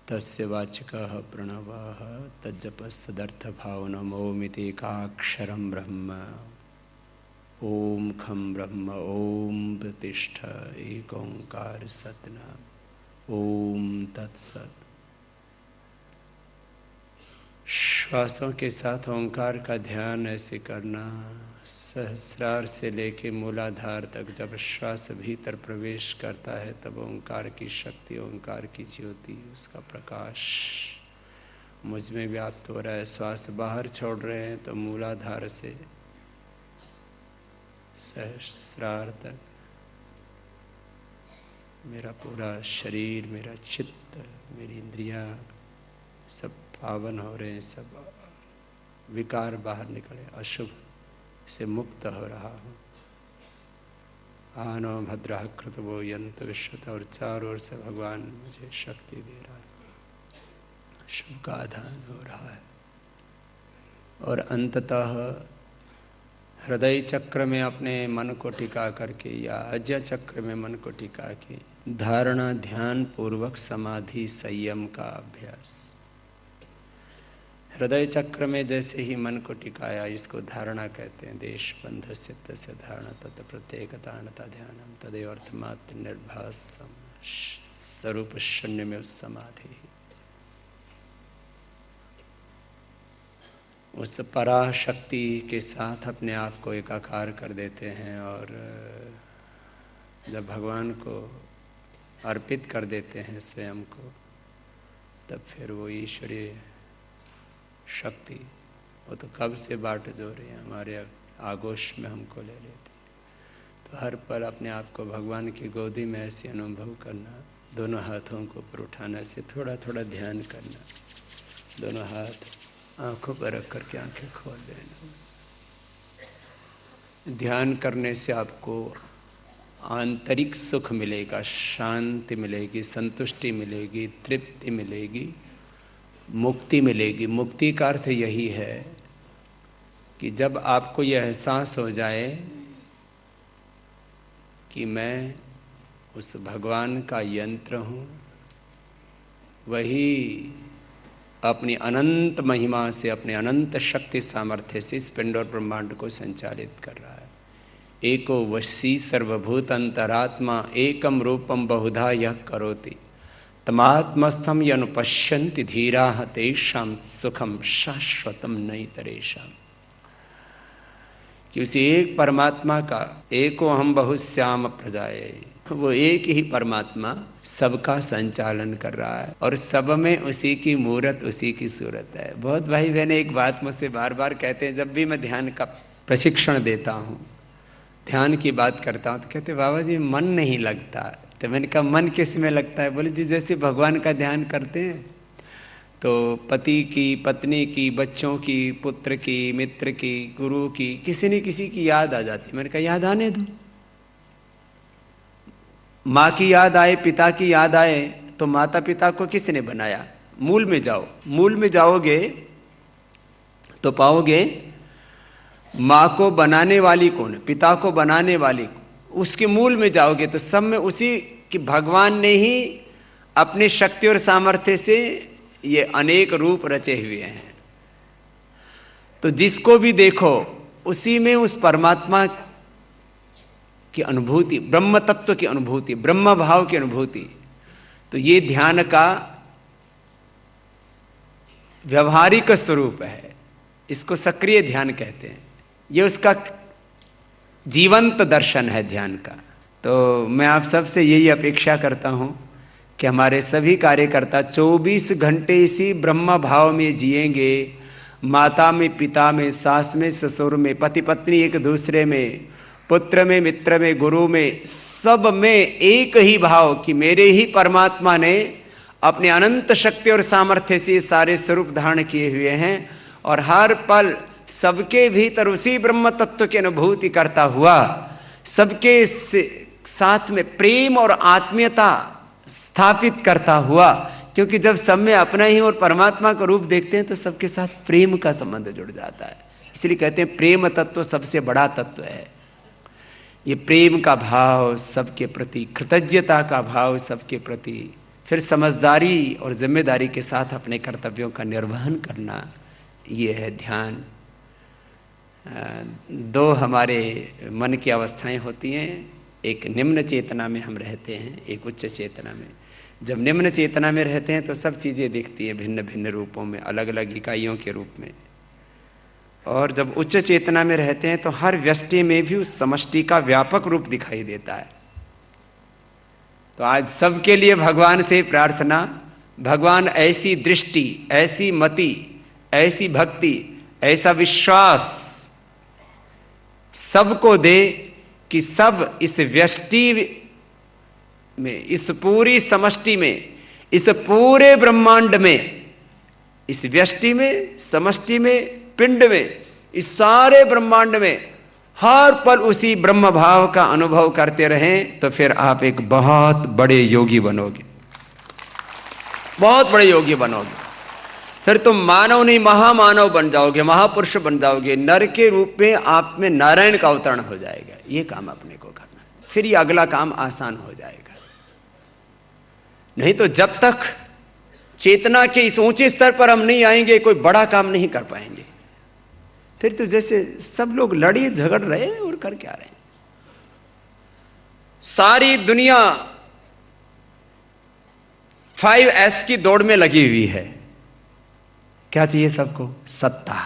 तस्य वाचकः प्रणवः तज्जपस्तदर्थभावनमोमितेकाक्षरं ब्रह्म। ओम खं ब्रह्म ओम प्रतिष्ठ एक ओंकार सतनाम। ओम तत्सत। श्वासों के साथ ओंकार का ध्यान ऐसे करना, सहस्रार से लेके मूलाधार तक जब श्वास भीतर प्रवेश करता है तब ओंकार की शक्ति, ओंकार की ज्योति, उसका प्रकाश मुझ में व्याप्त हो रहा है। श्वास बाहर छोड़ रहे हैं तो मूलाधार से सहस्रार तक मेरा पूरा शरीर, मेरा चित्त, मेरी इंद्रियां सब पावन हो रहे हैं, सब विकार बाहर निकले, अशुभ से मुक्त हो रहा हूँ। आनो भद्रः कृतवो यंत विश्वत, और चारों ओर से भगवान मुझे शक्ति दे रहा है, शुभ का आधान हो रहा है। और अंततः हृदय चक्र में अपने मन को टिका करके या अज्ञा चक्र में मन को टिका के धारणा, ध्यान पूर्वक समाधि संयम का अभ्यास। हृदय चक्र में जैसे ही मन को टिकाया, इसको धारणा कहते हैं। देश बंध सिद्ध से धारणा तत् प्रत्येकता नता ध्यानम तदेव अर्थमात्र निर्भासम स्वरूप शून्य में समाधि। उस पराशक्ति के साथ अपने आप को एकाकार कर देते हैं और जब भगवान को अर्पित कर देते हैं स्वयं को, तब फिर वो ईश्वरीय शक्ति, वो तो कब से बाट जो रही है, हमारे आगोश में हमको ले लेती। तो हर पल अपने आप को भगवान की गोदी में ऐसे अनुभव करना, दोनों हाथों को ऊपर उठाना, से थोड़ा थोड़ा ध्यान करना, दोनों हाथ आंखों पर रख करके आंखें खोल देना। ध्यान करने से आपको आंतरिक सुख मिलेगा, शांति मिलेगी, संतुष्टि मिलेगी, तृप्ति मिलेगी, मुक्ति मिलेगी। मुक्ति का अर्थ यही है कि जब आपको यह एहसास हो जाए कि मैं उस भगवान का यंत्र हूँ, वही अपनी अनंत महिमा से, अपने अनंत शक्ति सामर्थ्य से इस पिंड और ब्रह्मांड को संचालित कर रहा है। एको वशी सर्वभूत अंतरात्मा एकम रूपम बहुधा यह करोति तमात्मस्थम यनुपश्यन्ति धीराः तेषां सुखम शाश्वतम नैतरेषाम्। कि उसी एक परमात्मा का एको हम बहुश्याम प्रजाये, वो एक ही परमात्मा सबका संचालन कर रहा है और सब में उसी की मूरत, उसी की सूरत है। बहुत भाई बहन एक बात मुझसे बार बार कहते हैं, जब भी मैं ध्यान का प्रशिक्षण देता हूँ, ध्यान की बात करता हूँ, तो कहते बाबा जी मन नहीं लगता। तो मैंने कहा मन किस में लगता है? बोले जी जैसे भगवान का ध्यान करते हैं तो पति की, पत्नी की, बच्चों की, पुत्र की, मित्र की, गुरु की, किसी न किसी की याद आ जाती है। मैंने कहा याद आने दो। माँ की याद आए, पिता की याद आए, तो माता पिता को किसने बनाया? मूल में जाओ, मूल में जाओगे तो पाओगे माँ को बनाने वाली कौन? पिता को बनाने वाली, उसके मूल में जाओगे तो सब में उसी कि भगवान ने ही अपनी शक्ति और सामर्थ्य से ये अनेक रूप रचे हुए हैं। तो जिसको भी देखो उसी में उस परमात्मा की अनुभूति, ब्रह्म तत्व की अनुभूति, ब्रह्म भाव की अनुभूति। तो ये ध्यान का व्यवहारिक स्वरूप है, इसको सक्रिय ध्यान कहते हैं। ये उसका जीवंत दर्शन है ध्यान का। तो मैं आप सबसे यही अपेक्षा करता हूं कि हमारे सभी कार्यकर्ता 24 घंटे इसी ब्रह्म भाव में जिएंगे। माता में, पिता में, सास में, ससुर में, पति पत्नी एक दूसरे में, पुत्र में, मित्र में, गुरु में, सब में एक ही भाव कि मेरे ही परमात्मा ने अपने अनंत शक्ति और सामर्थ्य से सारे स्वरूप धारण किए हुए हैं और हर पल सबके भीतर उसी ब्रह्म तत्व की अनुभूति करता हुआ सबके साथ में प्रेम और आत्मीयता स्थापित करता हुआ। क्योंकि जब सब में अपना ही और परमात्मा का रूप देखते हैं तो सबके साथ प्रेम का संबंध जुड़ जाता है। इसलिए कहते हैं प्रेम तत्व सबसे बड़ा तत्व है। ये प्रेम का भाव सबके प्रति, कृतज्ञता का भाव सबके प्रति, फिर समझदारी और जिम्मेदारी के साथ अपने कर्तव्यों का निर्वहन करना, ये है ध्यान। दो हमारे मन की अवस्थाएं होती हैं, एक निम्न चेतना में हम रहते हैं, एक उच्च चेतना में। जब निम्न चेतना में रहते हैं तो सब चीज़ें दिखती हैं भिन्न भिन्न रूपों में, अलग अलग इकाइयों के रूप में। और जब उच्च चेतना में रहते हैं तो हर व्यष्टि में भी उस समष्टि का व्यापक रूप दिखाई देता है। तो आज सबके लिए भगवान से प्रार्थना, भगवान ऐसी दृष्टि, ऐसी मति, ऐसी भक्ति, ऐसा विश्वास सबको दे कि सब इस व्यष्टि में, इस पूरी समष्टि में, इस पूरे ब्रह्मांड में, इस व्यष्टि में, समष्टि में, पिंड में, इस सारे ब्रह्मांड में हर पल उसी ब्रह्म भाव का अनुभव करते रहें, तो फिर आप एक बहुत बड़े योगी बनोगे, बहुत बड़े योगी बनोगे। फिर तुम मानव नहीं महामानव बन जाओगे, महापुरुष बन जाओगे। नर के रूप में आप में नारायण का अवतरण हो जाएगा। ये काम अपने को करना, फिर ये अगला काम आसान हो जाएगा। नहीं तो जब तक चेतना के इस ऊंचे स्तर पर हम नहीं आएंगे, कोई बड़ा काम नहीं कर पाएंगे। फिर तो जैसे सब लोग लड़े झगड़ रहे और कर क्या रहे। सारी दुनिया 5S की दौड़ में लगी हुई है। क्या चाहिए सबको? सत्ता,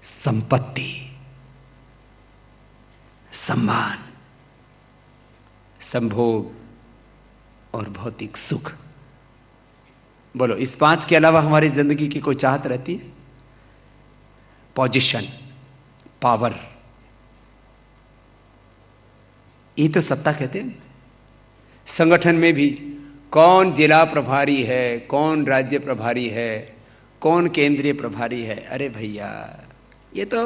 संपत्ति, सम्मान, संभोग और भौतिक सुख। बोलो, इस 5 के अलावा हमारी जिंदगी की कोई चाहत रहती है? पोजीशन, पावर, ये तो सत्ता कहते हैं। संगठन में भी कौन जिला प्रभारी है, कौन राज्य प्रभारी है, कौन केंद्रीय प्रभारी है। अरे भैया, ये तो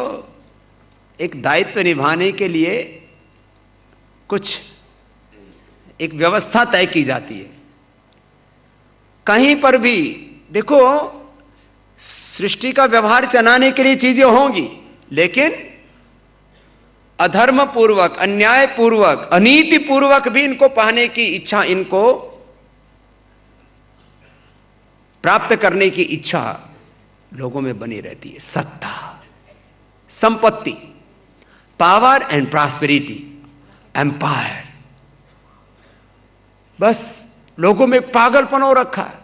एक दायित्व निभाने के लिए कुछ एक व्यवस्था तय की जाती है। कहीं पर भी देखो, सृष्टि का व्यवहार चलाने के लिए चीजें होंगी, लेकिन अधर्म पूर्वक, अन्याय पूर्वक, अनीति पूर्वक भी इनको पाने की इच्छा, इनको प्राप्त करने की इच्छा लोगों में बनी रहती है। सत्ता, संपत्ति, पावर एंड प्रॉस्पेरिटी, एम्पायर। बस लोगों में पागलपन हो रखा है।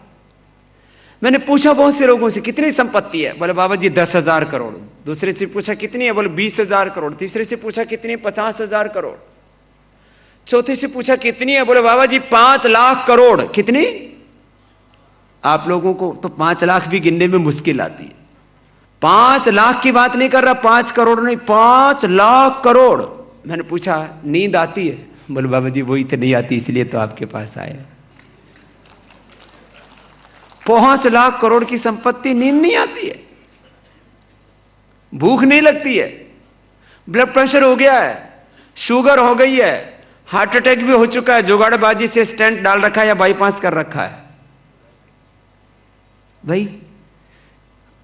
मैंने पूछा बहुत से लोगों से, कितनी संपत्ति है? बोले बाबा जी 10,000 करोड़। दूसरे से पूछा कितनी है? बोले 20,000 करोड़। तीसरे से पूछा कितनी है? 50,000 करोड़। चौथे से पूछा कितनी है? बोले बाबा जी 5 लाख करोड़। कितनी? आप लोगों को तो 5 लाख भी गिनने में मुश्किल आती है। 5 लाख की बात नहीं कर रहा, 5 करोड़ नहीं, 5 लाख करोड़। मैंने पूछा नींद आती है? बोले बाबा जी वही तो नहीं आती, इसलिए तो आपके पास आए। 5 लाख करोड़ की संपत्ति, नींद नहीं आती है, भूख नहीं लगती है, ब्लड प्रेशर हो गया है, शुगर हो गई है, हार्ट अटैक भी हो चुका है, जुगाड़बाजी से स्टेंट डाल रखा है या बाईपास कर रखा है। भाई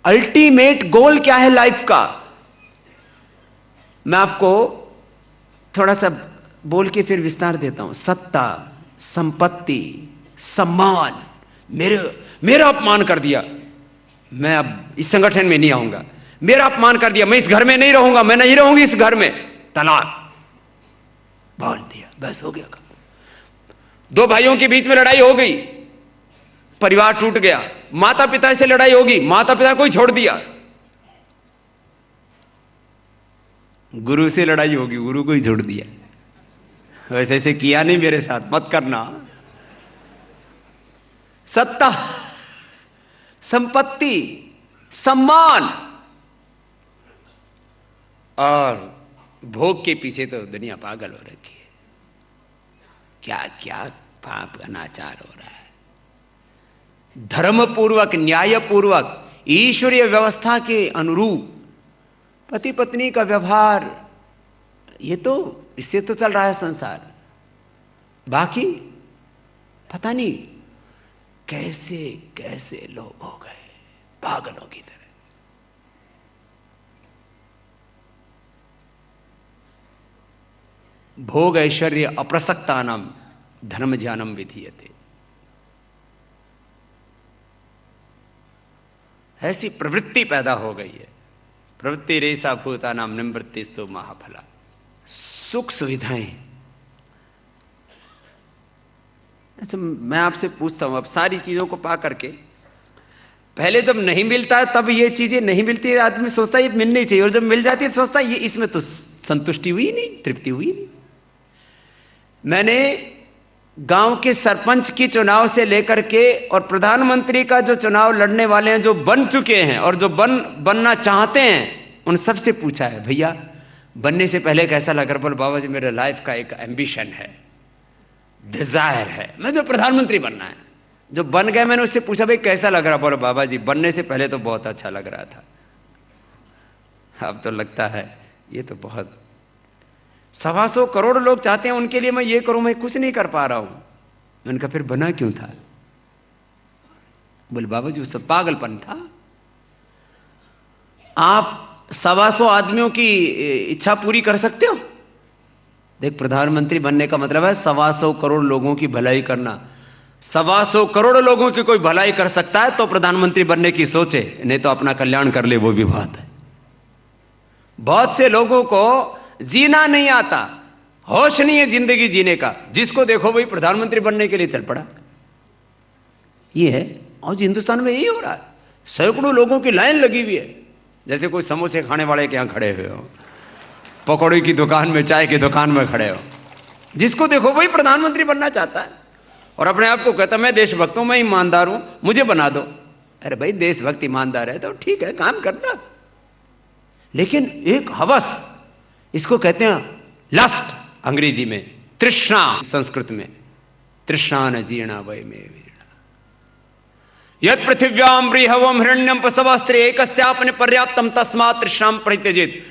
अल्टीमेट गोल क्या है लाइफ का? मैं आपको थोड़ा सा बोल के फिर विस्तार देता हूं। सत्ता, संपत्ति, सम्मान। मेरा अपमान कर दिया, मैं अब इस संगठन में नहीं आऊंगा। मेरा अपमान कर दिया, मैं इस घर में नहीं रहूंगा, मैं नहीं रहूंगी इस घर में। तलाक बोल दिया, बस हो गया। 2 भाइयों के बीच में लड़ाई हो गई, परिवार टूट गया। माता पिता से लड़ाई होगी, माता पिता को ही छोड़ दिया। गुरु से लड़ाई होगी, गुरु को ही छोड़ दिया। वैसे ऐसे किया नहीं मेरे साथ, मत करना। सत्ता, संपत्ति, सम्मान और भोग के पीछे तो दुनिया पागल हो रखी है। क्या क्या पाप अनाचार हो रहा है। धर्म पूर्वक, न्याय पूर्वक, ईश्वरीय व्यवस्था के अनुरूप पति पत्नी का व्यवहार, ये तो इससे तो चल रहा है संसार। बाकी पता नहीं कैसे कैसे लोग हो गए पागलों की तरह। भोग ऐश्वर्य अप्रसक्तानाम धर्म ज्ञानम विधीयते। ऐसी प्रवृत्ति पैदा हो गई है। प्रवृत्ति रेसा भूता नाम निवृत्तिस्तु महाफला। सुख सुविधाएं। अच्छा, मैं आपसे पूछता हूं, अब सारी चीजों को पा करके, पहले जब नहीं मिलता है तब ये चीजें नहीं मिलती है, आदमी सोचता है ये मिलनी चाहिए, और जब मिल जाती है तो सोचता है ये इसमें तो संतुष्टि हुई नहीं, तृप्ति हुई नहीं। मैंने गांव के सरपंच की चुनाव से लेकर के और प्रधानमंत्री का जो चुनाव लड़ने वाले हैं, जो बन चुके हैं और जो बनना चाहते हैं, उन सबसे पूछा है, भैया बनने से पहले कैसा लग रहा? बोले बाबा जी मेरे लाइफ का एक एम्बिशन है, डिजायर है, मैं जो प्रधानमंत्री बनना है। जो बन गए मैंने उससे पूछा भाई कैसा लग रहा? बोले बाबा जी बनने से पहले तो बहुत अच्छा लग रहा था, अब तो लगता है ये तो बहुत 125 करोड़ लोग चाहते हैं उनके लिए मैं ये करूं, मैं कुछ नहीं कर पा रहा हूं। मैंने कहा फिर बना क्यों था? बोले बाबा जी वो सब पागलपन था। आप 125 आदमियों की इच्छा पूरी कर सकते हो? देख, प्रधानमंत्री बनने का मतलब है 125 करोड़ लोगों की भलाई करना। 125 करोड़ लोगों की कोई भलाई कर सकता है तो प्रधानमंत्री बनने की सोचे, नहीं तो अपना कल्याण कर ले, वो भी बात है। बहुत से लोगों को जीना नहीं आता, होश नहीं है जिंदगी जीने का, जिसको देखो वही प्रधानमंत्री बनने के लिए चल पड़ा। ये है, और हिंदुस्तान में यही हो रहा है। सैकड़ों लोगों की लाइन लगी हुई है, जैसे कोई समोसे खाने वाले के यहां खड़े हुए हो, पकौड़े की दुकान में, चाय की दुकान में खड़े हो, जिसको देखो वही प्रधानमंत्री बनना चाहता है और अपने आप को कहता मैं देशभक्त हूं, मैं ईमानदार हूं, मुझे बना दो। अरे भाई देशभक्त ईमानदार है तो ठीक है, काम करना, लेकिन एक हवस, इसको कहते हैं लस्ट अंग्रेजी में, तृष्णा संस्कृत में, तृष्णा न जीर्णा वै मे वीर्णा यत् पृथिव्याम बृहवम हिरण्यम पसवस्त्रे एकस्यापने पर्याप्तम तस्मात् तृष्णाम परित्यजेत।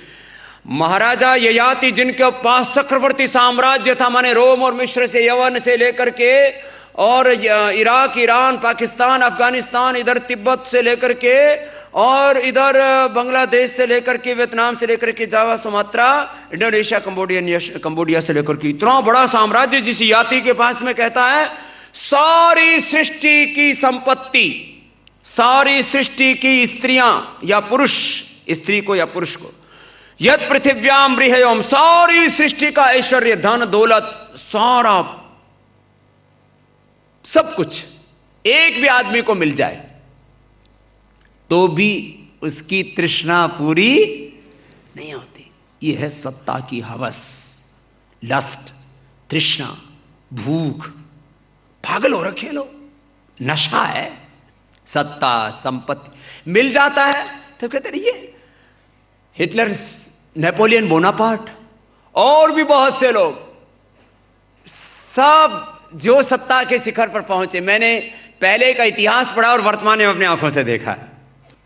महाराजा ययाति जिनके पास चक्रवर्ती साम्राज्य था, माने रोम और मिस्र से, यवन से लेकर के और इराक, ईरान, पाकिस्तान, अफगानिस्तान, इधर तिब्बत से लेकर के और इधर बांग्लादेश से लेकर के, वियतनाम से लेकर के, जावा, सुमात्रा, इंडोनेशिया, कंबोडिया से लेकर के, इतना बड़ा साम्राज्य जिस याति के पास में कहता है सारी सृष्टि की संपत्ति, सारी सृष्टि की स्त्रियां या पुरुष, स्त्री को या पुरुष को, यद पृथिव्याम बृहयम, सारी सृष्टि का ऐश्वर्य, धन दौलत, सारा सब कुछ एक भी आदमी को मिल जाए तो भी उसकी तृष्णा पूरी नहीं होती। यह है सत्ता की हवस, लस्ट, तृष्णा, भूख। पागल हो रखे लोग, नशा है। सत्ता संपत्ति मिल जाता है तो कहते रहिए, हिटलर, नेपोलियन बोनापार्ट और भी बहुत से लोग, सब जो सत्ता के शिखर पर पहुंचे, मैंने पहले का इतिहास पढ़ा और वर्तमान में अपनी आंखों से देखा है।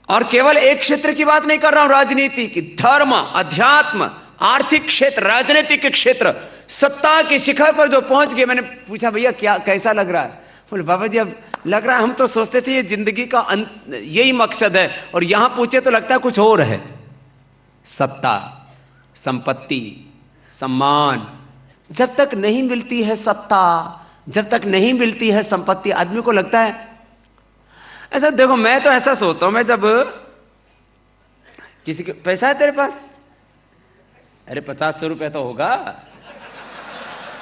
और केवल एक क्षेत्र की बात नहीं कर रहा हूं, राजनीति की, धर्म, अध्यात्म, आर्थिक क्षेत्र, राजनीतिक क्षेत्र, सत्ता के शिखर पर जो पहुंच गए। मैंने पूछा भैया क्या, कैसा लग रहा है? बोले बाबा जी अब लग रहा है, हम तो सोचते थे ये जिंदगी का यही मकसद है, और यहां पूछे तो लगता है कुछ और है। सत्ता, संपत्ति, सम्मान, जब तक नहीं मिलती है सत्ता, जब तक नहीं मिलती है संपत्ति, आदमी को लगता है ऐसा। देखो मैं तो ऐसा सोचता हूं, मैं जब किसी के पैसा है तेरे पास, अरे 50-100 रुपया तो होगा,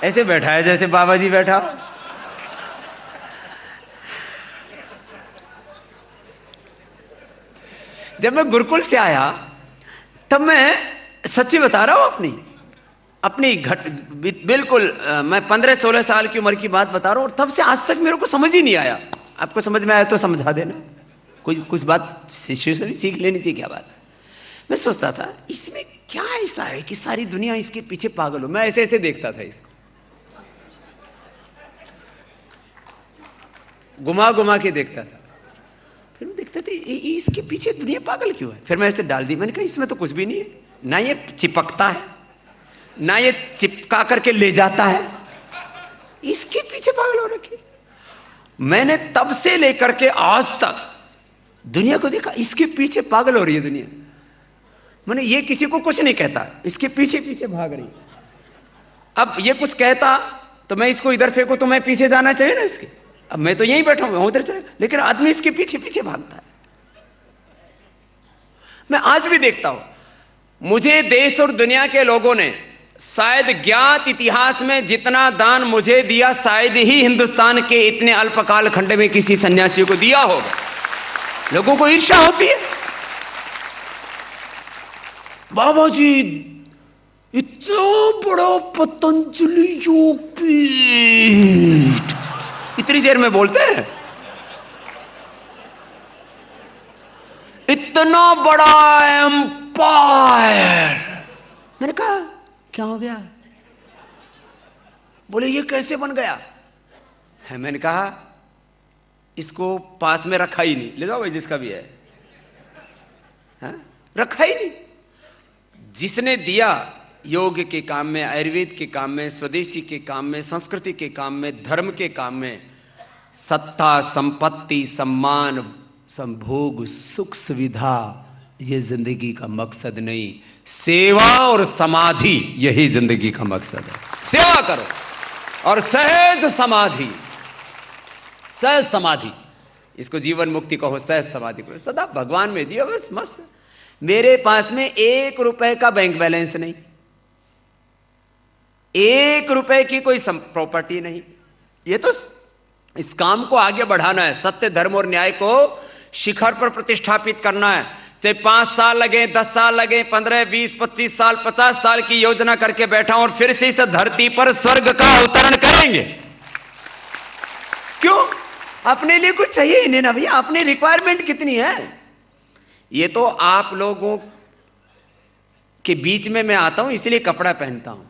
ऐसे बैठा है जैसे बाबा जी बैठा हो। जब मैं गुरुकुल से आया तब मैं सच्ची बता रहा हूं, अपनी बिल्कुल मैं 15-16 साल की उम्र की बात बता रहा हूं, और तब से आज तक मेरे को समझ ही नहीं आया। आपको समझ में आया तो समझा देना, कुछ बात शिष्य से भी सीख लेनी चाहिए। क्या बात है? मैं सोचता था इसमें क्या ऐसा है कि सारी दुनिया इसके पीछे पागल हो। मैं ऐसे ऐसे देखता था इसको, घुमा घुमा के देखता था, फिर मैं देखता था इसके पीछे दुनिया पागल क्यों है। फिर मैं ऐसे डाल दी, मैंने कहा इसमें तो कुछ भी नहीं है, ना ये चिपकता है, ना ये चिपका करके ले जाता है, इसके पीछे पागल हो रखे। मैंने तब से लेकर के आज तक दुनिया को देखा, इसके पीछे पागल हो रही है दुनिया। मैंने ये किसी को कुछ नहीं कहता, इसके पीछे पीछे भाग रही। अब ये कुछ कहता तो मैं इसको इधर फेंकू तो मैं पीछे जाना चाहिए ना इसके। अब मैं तो यहीं बैठा हूं, उधर चले, लेकिन आदमी इसके पीछे पीछे भागता है। मैं आज भी देखता हूं, मुझे देश और दुनिया के लोगों ने शायद ज्ञात इतिहास में जितना दान मुझे दिया, शायद ही हिंदुस्तान के इतने अल्पकाल खंड में किसी सन्यासी को दिया होगा। लोगों को ईर्ष्या होती है, बाबा जी इतना बड़ा पतंजलि योगपीठ, इतनी देर में बोलते हैं, इतना बड़ा एम्पायर। मैंने कहा क्या हो गया? बोले ये कैसे बन गया है? मैंने कहा इसको पास में रखा ही नहीं, ले जाओ भाई जिसका भी है, रखा ही नहीं। जिसने दिया योग के काम में, आयुर्वेद के काम में, स्वदेशी के काम में, संस्कृति के काम में, धर्म के काम में, सत्ता, संपत्ति, सम्मान, संभोग, सुख, सुविधा ये जिंदगी का मकसद नहीं, सेवा और समाधि यही जिंदगी का मकसद है। सेवा करो और सहज समाधि, सहज समाधि, इसको जीवन मुक्ति कहो, सहज समाधि करो, सदा भगवान में जियो बस मस्त। मेरे पास में 1 रुपए का बैंक बैलेंस नहीं, 1 रुपए की कोई प्रॉपर्टी नहीं। ये तो इस काम को आगे बढ़ाना है, सत्य, धर्म और न्याय को शिखर पर प्रतिष्ठापित करना है। चाहे 5 साल लगे, 10 साल लगे, 15, 20, 25 साल, 50 साल की योजना करके बैठा हूं और फिर से इस धरती पर स्वर्ग का अवतरण करेंगे। क्यों? अपने लिए कुछ चाहिए ही नहीं ना भैया, अपनी रिक्वायरमेंट कितनी है? ये तो आप लोगों के बीच में मैं आता हूं इसलिए कपड़ा पहनता हूं,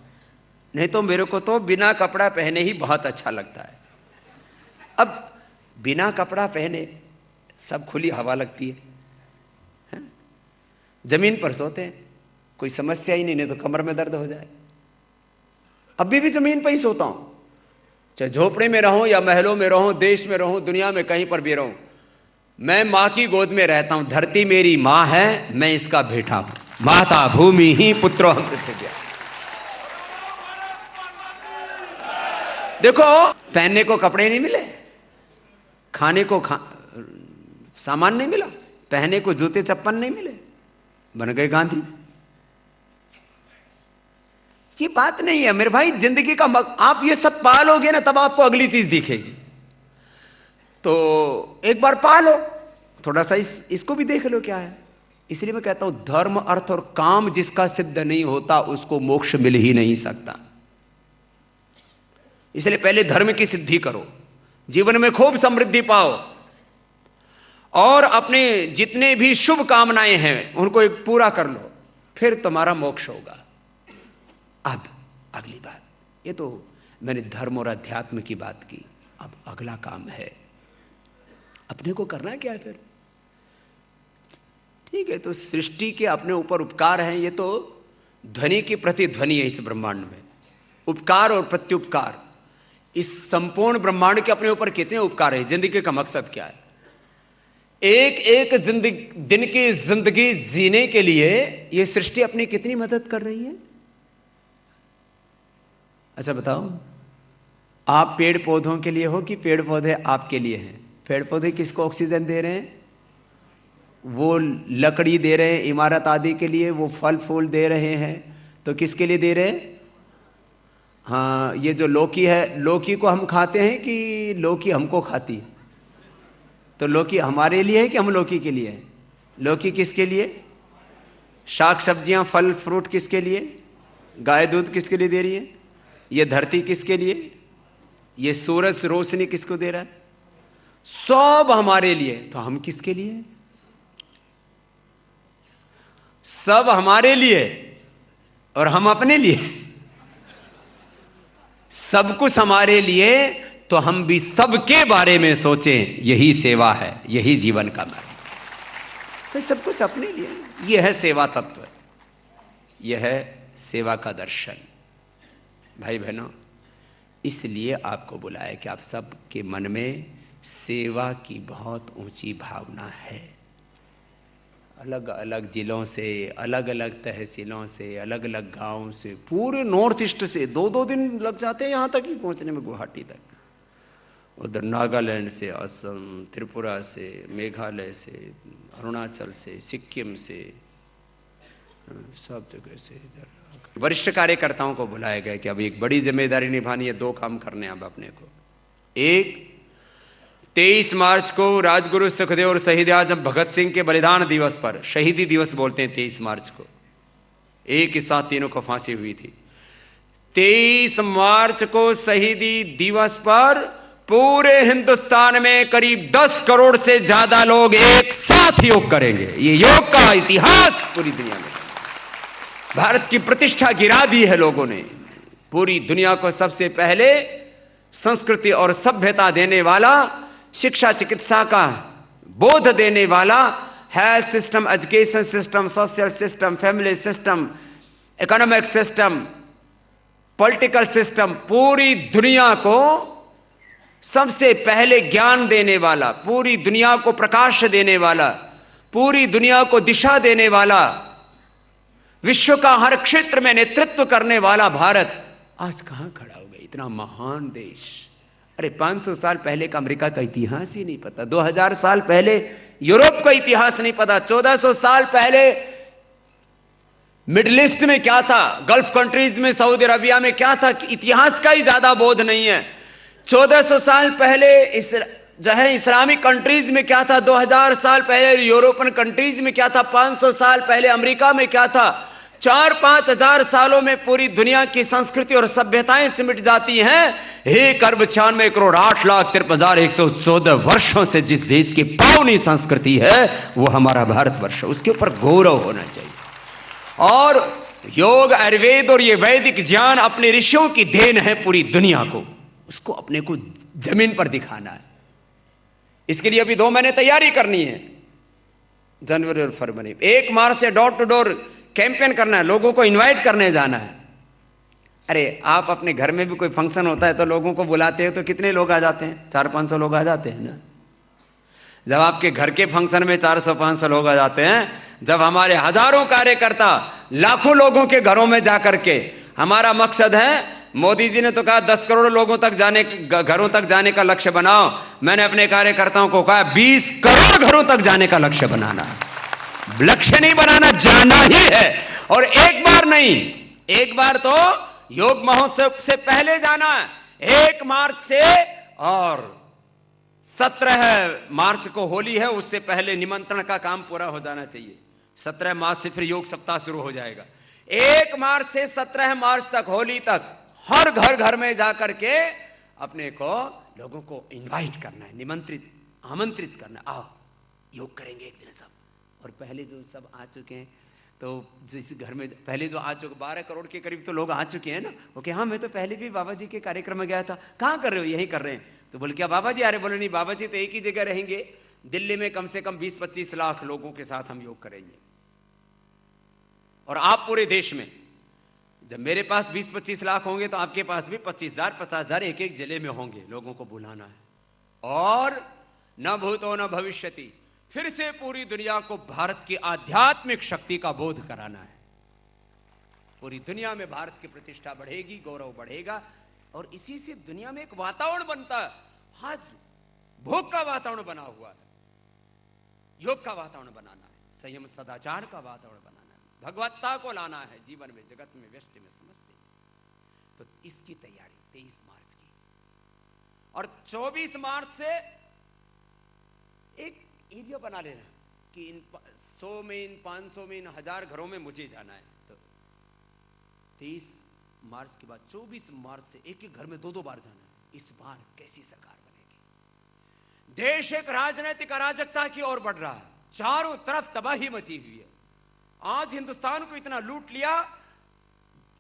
नहीं तो मेरे को तो बिना कपड़ा पहने ही बहुत अच्छा लगता है। अब बिना कपड़ा पहने सब खुली हवा लगती है, जमीन पर सोते हैं, कोई समस्या ही नहीं तो कमर में दर्द हो जाए। अभी भी जमीन पर ही सोता हूं, चाहे झोपड़े में रहूं या महलों में रहूं, देश में रहूं, दुनिया में कहीं पर भी रहूं, मैं मां की गोद में रहता हूं। धरती मेरी मां है, मैं इसका बेटा हूं। माता भूमि ही पुत्रो हम पृथ्वी। देखो, पहनने को कपड़े नहीं मिले, खाने को सामान नहीं मिला, पहने को जूते चप्पल नहीं मिले, बन गए गांधी। ये बात नहीं है मेरे भाई, जिंदगी का आप ये सब पालोगे ना तब आपको अगली चीज दिखेगी। तो एक बार पालो, थोड़ा सा इसको भी देख लो क्या है। इसलिए मैं कहता हूं धर्म, अर्थ और काम जिसका सिद्ध नहीं होता उसको मोक्ष मिल ही नहीं सकता। इसलिए पहले धर्म की सिद्धि करो, जीवन में खूब समृद्धि पाओ और अपने जितने भी शुभ कामनाएं हैं उनको एक पूरा कर लो, फिर तुम्हारा मोक्ष होगा। अब अगली बात, ये तो मैंने धर्म और अध्यात्म की बात की, अब अगला काम है अपने को करना क्या है फिर? ठीक है, तो सृष्टि के अपने ऊपर उपकार हैं, ये तो ध्वनि की प्रतिध्वनि है इस ब्रह्मांड में, उपकार और प्रत्युपकार। इस संपूर्ण ब्रह्मांड के अपने ऊपर कितने उपकार है? जिंदगी का मकसद क्या है? एक एक दिन की जिंदगी जीने के लिए यह सृष्टि अपनी कितनी मदद कर रही है। अच्छा बताओ, आप पेड़ पौधों के लिए हो कि पेड़ पौधे आपके लिए हैं? पेड़ पौधे किसको ऑक्सीजन दे रहे हैं? वो लकड़ी दे रहे हैं इमारत आदि के लिए, वो फल फूल दे रहे हैं, तो किसके लिए दे रहे हैं? हाँ, ये जो लौकी है, लौकी को हम खाते हैं कि लौकी हमको खाती है? तो लौकी हमारे लिए है कि हम लौकी के लिए है? लौकी किसके लिए? शाक सब्जियां, फल फ्रूट किसके लिए? गाय दूध किसके लिए दे रही है? ये धरती किसके लिए? ये सूरज रोशनी किसको दे रहा है? सब हमारे लिए। तो हम किसके लिए? सब हमारे लिए और हम अपने लिए। सब कुछ हमारे लिए, तो हम भी सबके बारे में सोचें, यही सेवा है, यही जीवन का मार्ग। तो सब कुछ अपने लिए, यह है सेवा तत्व, यह है सेवा का दर्शन। भाई बहनों, इसलिए आपको बुलाया कि आप सबके मन में सेवा की बहुत ऊंची भावना है। अलग अलग जिलों से, अलग अलग तहसीलों से, अलग अलग गांवों से, पूरे नॉर्थ ईस्ट से 2-2 दिन लग जाते हैं यहाँ तक ही पहुँचने में, गुवाहाटी तक। उधर नागालैंड से, असम, त्रिपुरा से, मेघालय से, अरुणाचल से, सिक्किम से, सब जगह से इधर वरिष्ठ कार्यकर्ताओं को बुलाया गया कि अब एक बड़ी जिम्मेदारी निभानी है, 2 काम करने हैं अब अपने को। एक, 23 मार्च को राजगुरु सुखदेव और शहीद आजम भगत सिंह के बलिदान दिवस पर, शहीदी दिवस बोलते हैं 23 मार्च को, एक ही साथ तीनों को फांसी हुई थी। 23 मार्च को शहीदी दिवस पर पूरे हिंदुस्तान में करीब 10 करोड़ से ज्यादा लोग एक साथ योग करेंगे। ये योग का इतिहास पूरी दुनिया में, भारत की प्रतिष्ठा गिरा दी है लोगों ने। पूरी दुनिया को सबसे पहले संस्कृति और सभ्यता देने वाला, शिक्षा चिकित्सा का बोध देने वाला, health system, education system, social system, family system, economic system, political system, पूरी दुनिया को सबसे पहले ज्ञान देने वाला, पूरी दुनिया को प्रकाश देने वाला, पूरी दुनिया को दिशा देने वाला, विश्व का हर क्षेत्र में नेतृत्व करने वाला भारत आज कहां खड़ा हो गया? इतना महान देश। अरे 500 साल पहले का अमेरिका का इतिहास ही नहीं पता, 2000 साल पहले यूरोप का इतिहास नहीं पता, 1400 साल पहले मिडिल ईस्ट में क्या था, गल्फ कंट्रीज में, सऊदी अरबिया में क्या था, इतिहास का ही ज्यादा बोध नहीं है। 1400 साल पहले जो है इस्लामिक कंट्रीज में क्या था, 2000 साल पहले यूरोपियन कंट्रीज में क्या था, 500 साल पहले अमेरिका में क्या था। 4-5 हजार सालों में पूरी दुनिया की संस्कृति और सभ्यताएं सिमट जाती हैं। 1,96,08,53,114 वर्षों से जिस देश की पावनी संस्कृति है वो हमारा भारतवर्ष, उसके ऊपर गौरव होना चाहिए। और योग, आयुर्वेद और ये वैदिक ज्ञान अपने ऋषियों की देन है पूरी दुनिया को, उसको अपने को जमीन पर दिखाना है। इसके लिए अभी 2 महीने तैयारी करनी है, जनवरी और फरवरी। 1 मार्च से डोर टू डोर कैंपेन करना है, लोगों को इनवाइट करने जाना है। अरे आप अपने घर में भी कोई फंक्शन होता है तो लोगों को बुलाते हो तो कितने लोग आ जाते हैं? 400-500 लोग आ जाते हैं ना। जब आपके घर के फंक्शन में 400-500 लोग आ जाते हैं, जब हमारे हजारों कार्यकर्ता लाखों लोगों के घरों में जाकर के, हमारा मकसद है, मोदी जी ने तो कहा 10 करोड़ लोगों तक जाने, घरों तक जाने का लक्ष्य बनाओ। मैंने अपने कार्यकर्ताओं को कहा 20 करोड़ घरों तक जाने का लक्ष्य बनाना है। लक्ष्य नहीं बनाना, जाना ही है। और एक बार नहीं, एक बार तो योग महोत्सव से पहले जाना है, 1 मार्च से, और 17 मार्च को होली है, उससे पहले निमंत्रण का काम पूरा हो जाना चाहिए। 17 मार्च से फिर योग सप्ताह शुरू हो जाएगा। 1 मार्च से 17 मार्च तक, होली तक, हर घर घर में जाकर के अपने को लोगों को इनवाइट करना है, निमंत्रित, आमंत्रित करना, आओ योग करेंगे एक दिन सब। और पहले जो सब आ चुके हैं, तो जिस घर में पहले जो आ चुके 12 करोड़ के करीब तो लोग आ चुके हैं ना, ओके हाँ मैं तो पहले भी बाबा जी के कार्यक्रम में गया था। कहाँ कर रहे हो? यही कर रहे हैं। तो बोले क्या बाबा जी आ रहे? बोले नहीं बाबा जी तो एक ही जगह रहेंगे, दिल्ली में कम से कम 20-25 लाख लोगों के साथ हम योग करेंगे, और आप पूरे देश में। जब मेरे पास 20-25 लाख होंगे तो आपके पास भी 25,000 50,000 एक जिले में होंगे। लोगों को बुलाना है, और न भूतो न भविष्यति, फिर से पूरी दुनिया को भारत की आध्यात्मिक शक्ति का बोध कराना है। पूरी दुनिया में भारत की प्रतिष्ठा बढ़ेगी, गौरव बढ़ेगा, और इसी से दुनिया में एक वातावरण बनता है। आज भोग का वातावरण बना हुआ है, योग का वातावरण बनाना है, संयम सदाचार का वातावरण बनाना है, भगवत्ता को लाना है जीवन में, जगत में, व्यष्टि में, समझते। तो इसकी तैयारी 23 मार्च की, और 24 मार्च से एक एरिया बना लेना कि इन 100 में, इन 500 में, इन 1000 घरों में मुझे जाना है। तो 23 मार्च के बाद 24 मार्च से एक घर में 2-2 बार जाना है। इस बार कैसी सरकार बनेगी? देश एक राजनीतिक अराजकता की ओर बढ़ रहा है, चारों तरफ तबाही मची हुई है। आज हिंदुस्तान को इतना लूट लिया,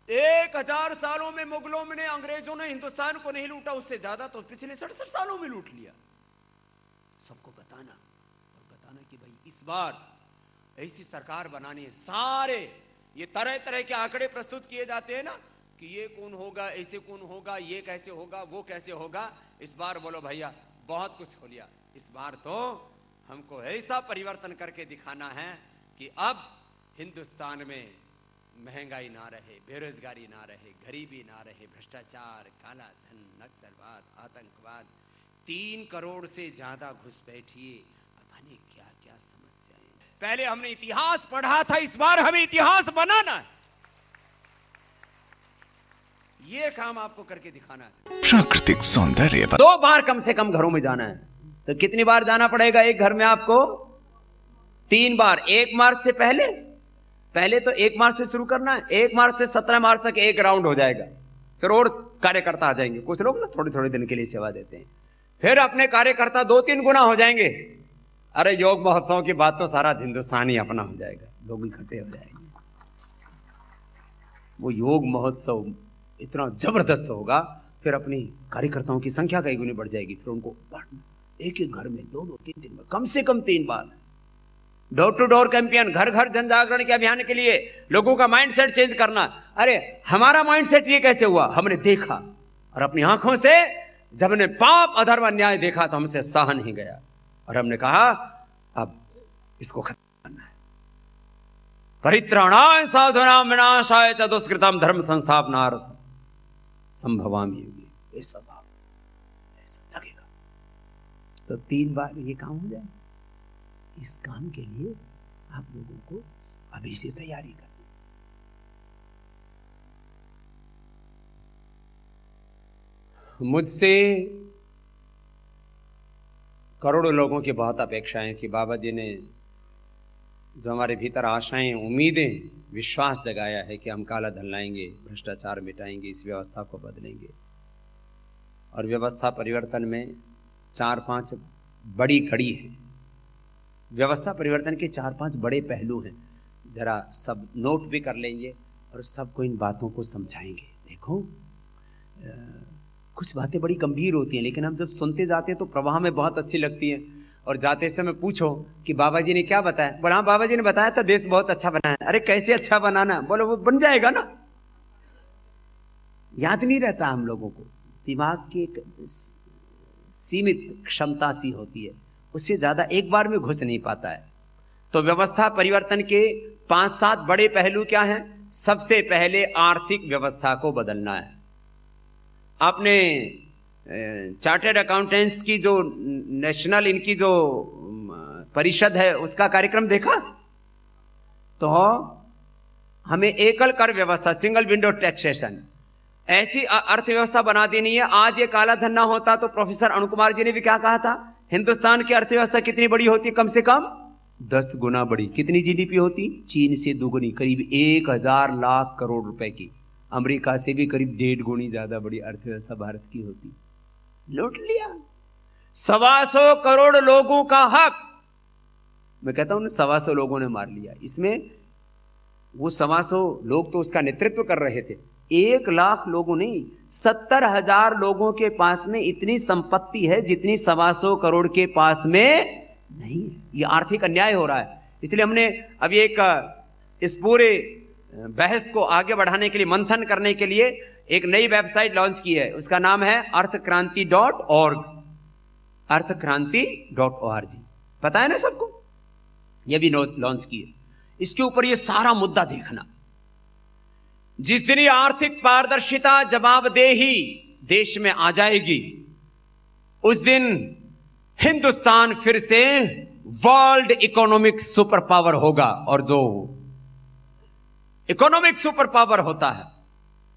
1000 सालों में मुगलों ने, अंग्रेजों ने हिंदुस्तान को नहीं लूटा, उससे ज्यादा तो पिछले 67 सालों में लूट लिया। सबको बताना, और बताना कि भाई इस बार ऐसी सरकार बनानी है। सारे ये तरह तरह के आंकड़े प्रस्तुत किए जाते हैं ना, कि ये कौन होगा, ऐसे कौन होगा, ये कैसे होगा, वो कैसे होगा। इस बार बोलो भैया बहुत कुछ हो लिया। इस बार तो हमको ऐसा परिवर्तन करके दिखाना है कि अब हिंदुस्तान में महंगाई ना रहे, बेरोजगारी ना रहे, गरीबी ना रहे, भ्रष्टाचार, काला धन, नक्सलवाद, आतंकवाद, 3 करोड़ से ज्यादा घुसपैठिए जाने क्या क्या समस्याएं। पहले हमने इतिहास पढ़ा था, इस बार हमें इतिहास बनाना है। ये काम आपको करके दिखाना है। प्राकृतिक सौंदर्य 2 बार कम से कम घरों में जाना है। तो कितनी बार जाना पड़ेगा एक घर में आपको? 3 बार। 1 मार्च से पहले तो 1 मार्च से शुरू करना है। 1 मार्च से 17 मार्च तक एक राउंड हो जाएगा। फिर और कार्यकर्ता आ जाएंगे। कुछ लोग ना थोड़े थोड़े दिन के लिए सेवा देते हैं। फिर अपने कार्यकर्ता 2-3 गुना हो जाएंगे। अरे योग महोत्सव की बात तो सारा हिंदुस्तान ही अपना हो जाएगा, लोग इकट्ठे हो जाएंगे। वो योग महोत्सव इतना जबरदस्त होगा, फिर अपनी कार्यकर्ताओं की संख्या कई गुनी बढ़ जाएगी। फिर उनको एक एक घर में 2-2, 3-3 बार, कम से कम 3 बार डोर टू डोर कैंपेन, घर घर जन जागरण के अभियान के लिए लोगों का माइंडसेट चेंज करना। अरे हमारा माइंडसेट ये कैसे हुआ? हमने देखा और अपनी आंखों से जब हमने पाप अधर्म अन्याय देखा तो हमसे सह नहीं गया और हमने कहा अब इसको खत्म करना है। परित्राणाय साधूनां विनाशाय च दुष्कृतां धर्म संस्थापनार्थं संभवामि युगे। ऐसा भाव ऐसा जगेगा तो 3 बार ये काम हो जाए। इस काम के लिए आप लोगों को अभी से तैयारी करनी। मुझसे करोड़ों लोगों की बहुत अपेक्षाएं कि बाबा जी ने जो हमारे भीतर आशाएं, उम्मीदें, विश्वास जगाया है कि हम काला धन लाएंगे, भ्रष्टाचार मिटाएंगे, इस व्यवस्था को बदलेंगे। और व्यवस्था परिवर्तन में 4-5 बड़ी कड़ी है। व्यवस्था परिवर्तन के 4-5 बड़े पहलू हैं। जरा सब नोट भी कर लेंगे और सबको इन बातों को समझाएंगे। देखो कुछ बातें बड़ी गंभीर होती हैं, लेकिन हम जब सुनते जाते हैं तो प्रवाह में बहुत अच्छी लगती हैं। और जाते समय पूछो कि बाबा जी ने क्या बताया? बोला हाँ बाबा जी ने बताया था देश बहुत अच्छा बनाया। अरे कैसे अच्छा बनाना? बोलो वो बन जाएगा ना। याद नहीं रहता हम लोगों को। दिमाग की एक सीमित क्षमता सी होती है, उससे ज्यादा एक बार में घुस नहीं पाता है। तो व्यवस्था परिवर्तन के 5-7 बड़े पहलू क्या हैं? सबसे पहले आर्थिक व्यवस्था को बदलना है। आपने चार्टर्ड अकाउंटेंट्स की जो नेशनल इनकी जो परिषद है उसका कार्यक्रम देखा? तो हमें एकल कर व्यवस्था, सिंगल विंडो टैक्सेशन, ऐसी अर्थव्यवस्था बना देनी है। आज ये काला धन ना होता तो प्रोफेसर अणु कुमार जी ने भी क्या कहा था? हिंदुस्तान की अर्थव्यवस्था कितनी बड़ी होती? कम से कम 10 गुना बड़ी। कितनी जीडीपी होती? चीन से 2 गुनी, करीब 1000 लाख करोड़ रुपए की। अमेरिका से भी करीब 1.5 गुनी ज्यादा बड़ी अर्थव्यवस्था भारत की होती। लूट लिया। 125 करोड़ लोगों का हक, मैं कहता हूं 125 लोगों ने मार लिया। इसमें वो 125 लोग तो उसका नेतृत्व कर रहे थे। 1 लाख लोगों नहीं, 70,000 लोगों के पास में इतनी संपत्ति है जितनी 125 करोड़ के पास में नहीं है। ये आर्थिक अन्याय हो रहा है। इसलिए हमने अभी इस पूरे बहस को आगे बढ़ाने के लिए, मंथन करने के लिए एक नई वेबसाइट लॉन्च की है। उसका नाम है अर्थक्रांति.org। अर्थक्रांति.org पता है ना सबको? यह भी लॉन्च की है। इसके ऊपर ये सारा मुद्दा देखना। जिस दिन ये आर्थिक पारदर्शिता, जवाबदेही देश में आ जाएगी, उस दिन हिंदुस्तान फिर से वर्ल्ड इकोनॉमिक सुपर पावर होगा। और जो इकोनॉमिक सुपर पावर होता है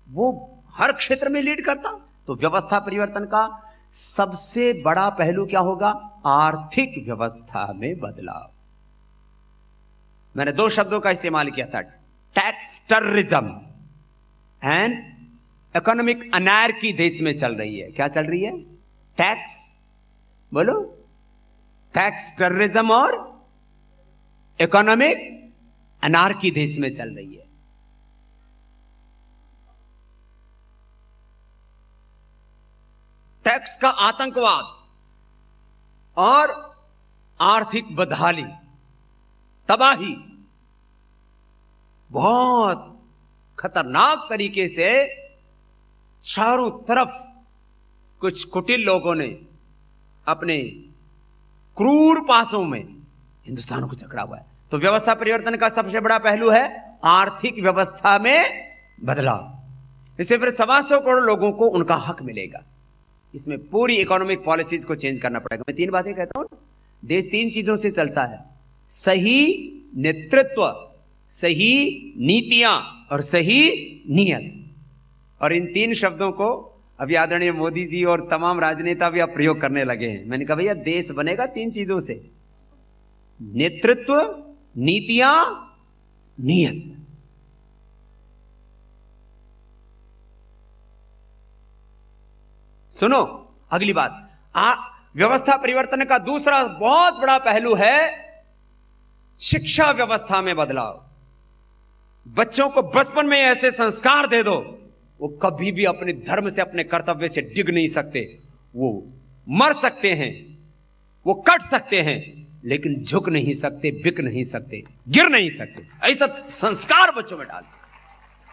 वो हर क्षेत्र में लीड करता। तो व्यवस्था परिवर्तन का सबसे बड़ा पहलू क्या होगा? आर्थिक व्यवस्था में बदलाव। मैंने 2 शब्दों का इस्तेमाल किया था, tax terrorism and economic anarchy देश में चल रही है। क्या चल रही है? टैक्स, बोलो, टैक्स टेररिज्म और इकोनॉमिक अनार्की देश में चल रही है। टैक्स का आतंकवाद और आर्थिक बदहाली, तबाही बहुत खतरनाक तरीके से चारों तरफ कुछ कुटिल लोगों ने अपने क्रूर पासों में हिंदुस्तान को जकड़ा हुआ है। तो व्यवस्था परिवर्तन का सबसे बड़ा पहलू है आर्थिक व्यवस्था में बदलाव। इससे फिर 125 करोड़ लोगों को उनका हक मिलेगा। इसमें पूरी इकोनॉमिक पॉलिसीज को चेंज करना पड़ेगा। मैं 3 बातें कहता हूं। देश 3 चीजों से चलता है, सही नेतृत्व, सही नीतियां और सही नियत। और इन 3 शब्दों को अभी आदरणीय मोदी जी और तमाम राजनेता भी अब प्रयोग करने लगे हैं। मैंने कहा भैया देश बनेगा 3 चीजों से, नेतृत्व, नीतियां, नियत। सुनो अगली बात, व्यवस्था परिवर्तन का दूसरा बहुत बड़ा पहलू है शिक्षा व्यवस्था में बदलाव। बच्चों को बचपन में ऐसे संस्कार दे दो, वो कभी भी अपने धर्म से, अपने कर्तव्य से डिग नहीं सकते। वो मर सकते हैं, वो कट सकते हैं, लेकिन झुक नहीं सकते, बिक नहीं सकते, गिर नहीं सकते। ऐसा संस्कार बच्चों में डाल।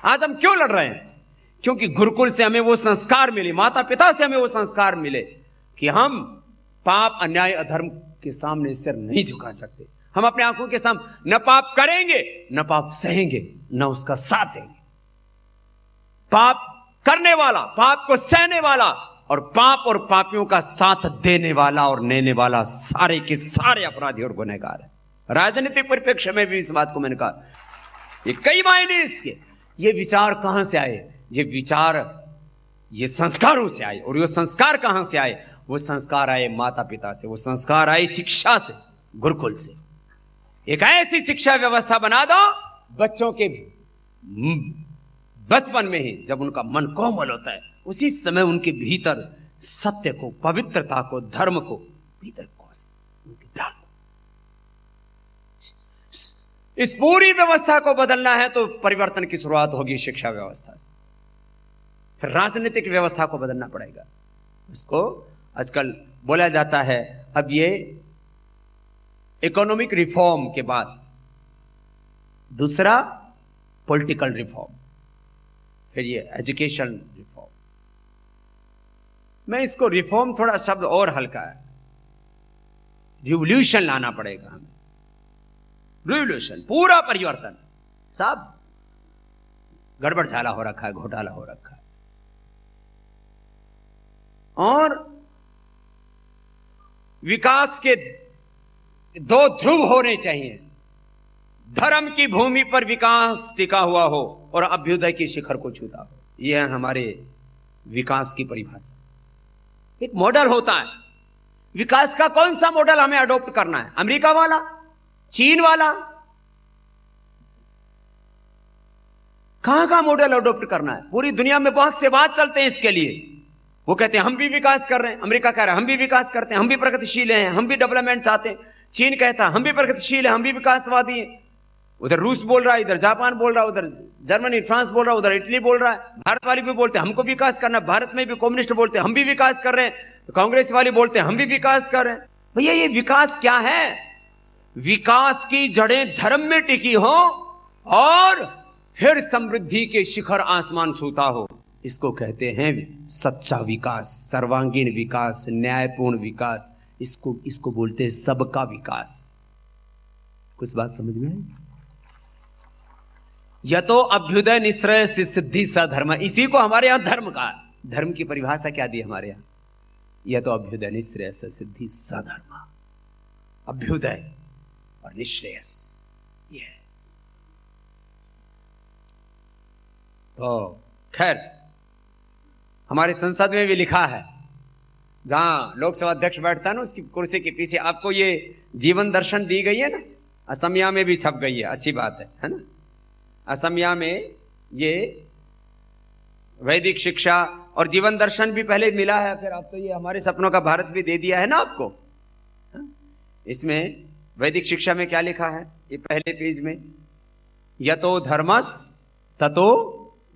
आज हम क्यों लड़ रहे हैं? क्योंकि गुरुकुल से हमें वो संस्कार मिले, माता पिता से हमें वो संस्कार मिले कि हम पाप, अन्याय, अधर्म के सामने सिर नहीं झुका सकते। हम अपने आंखों के सामने न पाप करेंगे, न पाप सहेंगे, न उसका साथ देंगे। पाप करने वाला, पाप को सहने वाला और पाप और पापियों का साथ देने वाला और लेने वाला सारे के सारे अपराधी और गुनहगार है। राजनीतिक परिप्रेक्ष्य में भी इस बात को मैंने कहा, ये कई मायने इसके। ये विचार कहां से आए? ये विचार, ये संस्कारों से आए। और ये संस्कार कहां से आए? वो संस्कार आए माता पिता से, वो संस्कार आए शिक्षा से, गुरुकुल से। एक ऐसी शिक्षा व्यवस्था बना दो बच्चों के बचपन में ही, जब उनका मन कोमल होता है, उसी समय उनके भीतर सत्य को, पवित्रता को, धर्म को भीतर डाल। इस पूरी व्यवस्था को बदलना है तो परिवर्तन की शुरुआत होगी शिक्षा व्यवस्था से। फिर राजनीतिक व्यवस्था को बदलना पड़ेगा। उसको आजकल बोला जाता है, अब ये इकोनॉमिक रिफॉर्म के बाद दूसरा पॉलिटिकल रिफॉर्म, फिर ये एजुकेशन रिफॉर्म। मैं इसको रिफॉर्म थोड़ा शब्द और हल्का है, रिवोल्यूशन लाना पड़ेगा हमें। रिवोल्यूशन, पूरा परिवर्तन। साहब गड़बड़ झाला हो रखा है, घोटाला हो रखा है। और विकास के 2 ध्रुव होने चाहिए। धर्म की भूमि पर विकास टिका हुआ हो और अभ्युदय की शिखर को छूता हो। यह है हमारे विकास की परिभाषा। एक मॉडल होता है विकास का। कौन सा मॉडल हमें अडॉप्ट करना है? अमेरिका वाला, चीन वाला? कहां का मॉडल अडॉप्ट करना है? पूरी दुनिया में बहुत से बात चलते हैं इसके लिए। वो कहते हैं हम भी विकास कर रहे हैं, अमेरिका कह रहा है हम भी विकास करते हैं, हम भी प्रगतिशील हैं, हम भी डेवलपमेंट चाहते हैं। चीन कहता है हम भी प्रगतिशील हैं, हम भी विकासवादी हैं। उधर रूस बोल रहा है, इधर जापान बोल रहा है, उधर जर्मनी, फ्रांस बोल रहा है, उधर इटली बोल रहा है। भारत वाले भी बोलते हैं हमको विकास करना है। भारत में भी कम्युनिस्ट बोलते हैं हम भी विकास कर रहे हैं, कांग्रेस वाले बोलते हैं हम भी विकास कर रहे हैं। भैया ये विकास क्या है? विकास की जड़ें धर्म में टिकी हो और फिर समृद्धि के शिखर आसमान छूता हो, इसको कहते हैं सच्चा विकास, सर्वांगीण विकास, न्यायपूर्ण विकास। इसको बोलते हैं सबका विकास। कुछ बात समझ में आई? यतो अभ्युदय निश्रय सिद्धि सधर्म, इसी को हमारे यहां धर्म का, धर्म की परिभाषा क्या दी हमारे यहां? यतो अभ्युदय निश्रय सिद्धि सधर्म। अभ्युदय और निश्रेयस, ये है। तो खैर हमारे संसद में भी लिखा है, जहां लोकसभा अध्यक्ष बैठता है ना, उसकी कुर्सी के पीछे आपको ये जीवन दर्शन दी गई है ना, असमिया में भी छप गई है। अच्छी बात है ना? असमिया में ये वैदिक शिक्षा और जीवन दर्शन भी पहले मिला है, फिर अब तो ये हमारे सपनों का भारत भी दे दिया है ना आपको। इसमें वैदिक शिक्षा में क्या लिखा है? ये पहले पेज में, यतो धर्मस ततो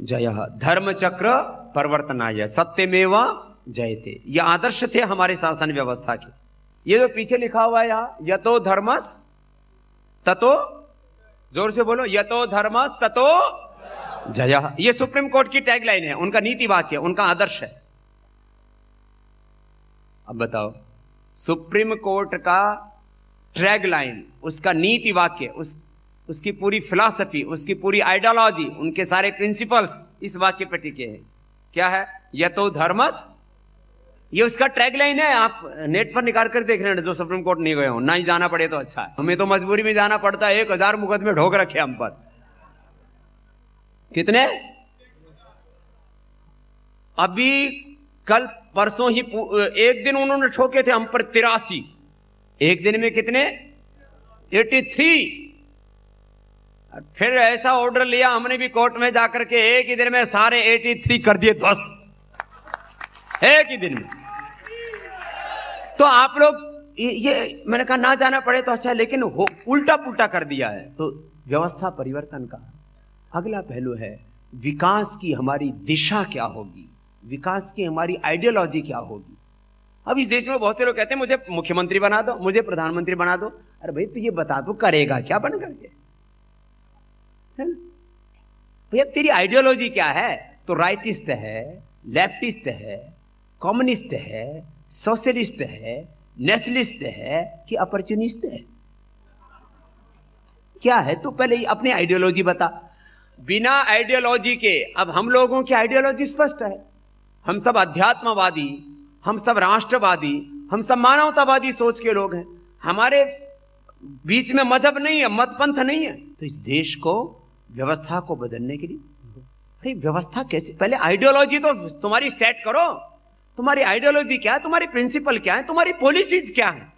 जयः, धर्म चक्र परिवर्तनाय सत्यमेव जयते। ये आदर्श थे हमारे शासन व्यवस्था के। ये जो पीछे लिखा हुआ है यहाँ, यतो धर्मस ततो, जोर से बोलो, यतो धर्मस ततो जयः, ये सुप्रीम कोर्ट की टैगलाइन है, उनका नीति वाक्य, उनका आदर्श है। अब बताओ, सुप्रीम कोर्ट का टैगलाइन, उसका नीति वाक्य, उसकी पूरी फिलॉसफी, उसकी पूरी आइडियोलॉजी, उनके सारे प्रिंसिपल्स इस वाक्य पर टिके हैं। क्या है? यतो धर्मस ये उसका टैगलाइन है, आप नेट पर निकाल कर देख रहे हैं, जो सुप्रीम कोर्ट नहीं गए हो, ना ही जाना पड़े तो अच्छा है। हमें तो मजबूरी में जाना पड़ता है, 1000 मुकदमे ढोक रखे हम पर। कितने? अभी कल परसों ही एक दिन उन्होंने ठोके थे हम पर 83। एक दिन में कितने? 83। फिर ऐसा ऑर्डर लिया हमने भी कोर्ट में जाकर के, एक ही दिन में सारे 83 कर दिए ध्वस्त, एक ही दिन में। तो आप लोग ये मैंने कहा ना जाना पड़े तो अच्छा, लेकिन उल्टा पुल्टा कर दिया है। तो व्यवस्था परिवर्तन का अगला पहलू है विकास की हमारी दिशा क्या होगी, विकास की हमारी आइडियोलॉजी क्या होगी। अब इस देश में बहुत से लोग कहते हैं मुझे मुख्यमंत्री बना दो, मुझे प्रधानमंत्री बना दो। अरे भाई तो ये बता दो करेगा क्या बन करके, भैया तेरी आइडियोलॉजी क्या है? तो राइटिस्ट है, लेफ्टिस्ट है, कम्युनिस्ट है, सोशलिस्ट है, नेशनलिस्ट है कि अपॉर्चुनिस्ट है? क्या है? तो पहले अपनी आइडियोलॉजी बता। बिना आइडियोलॉजी के, अब हम लोगों की आइडियोलॉजी स्पष्ट है, हम सब अध्यात्मवादी, हम सब राष्ट्रवादी, हम सब मानवतावादी सोच के लोग हैं। हमारे बीच में मजहब नहीं है, मतपंथ नहीं है। तो इस देश को, व्यवस्था को बदलने के लिए, भाई व्यवस्था कैसे? पहले आइडियोलॉजी तो तुम्हारी सेट करो। तुम्हारी आइडियोलॉजी क्या है, तुम्हारी प्रिंसिपल क्या है, तुम्हारी पॉलिसीज क्या है?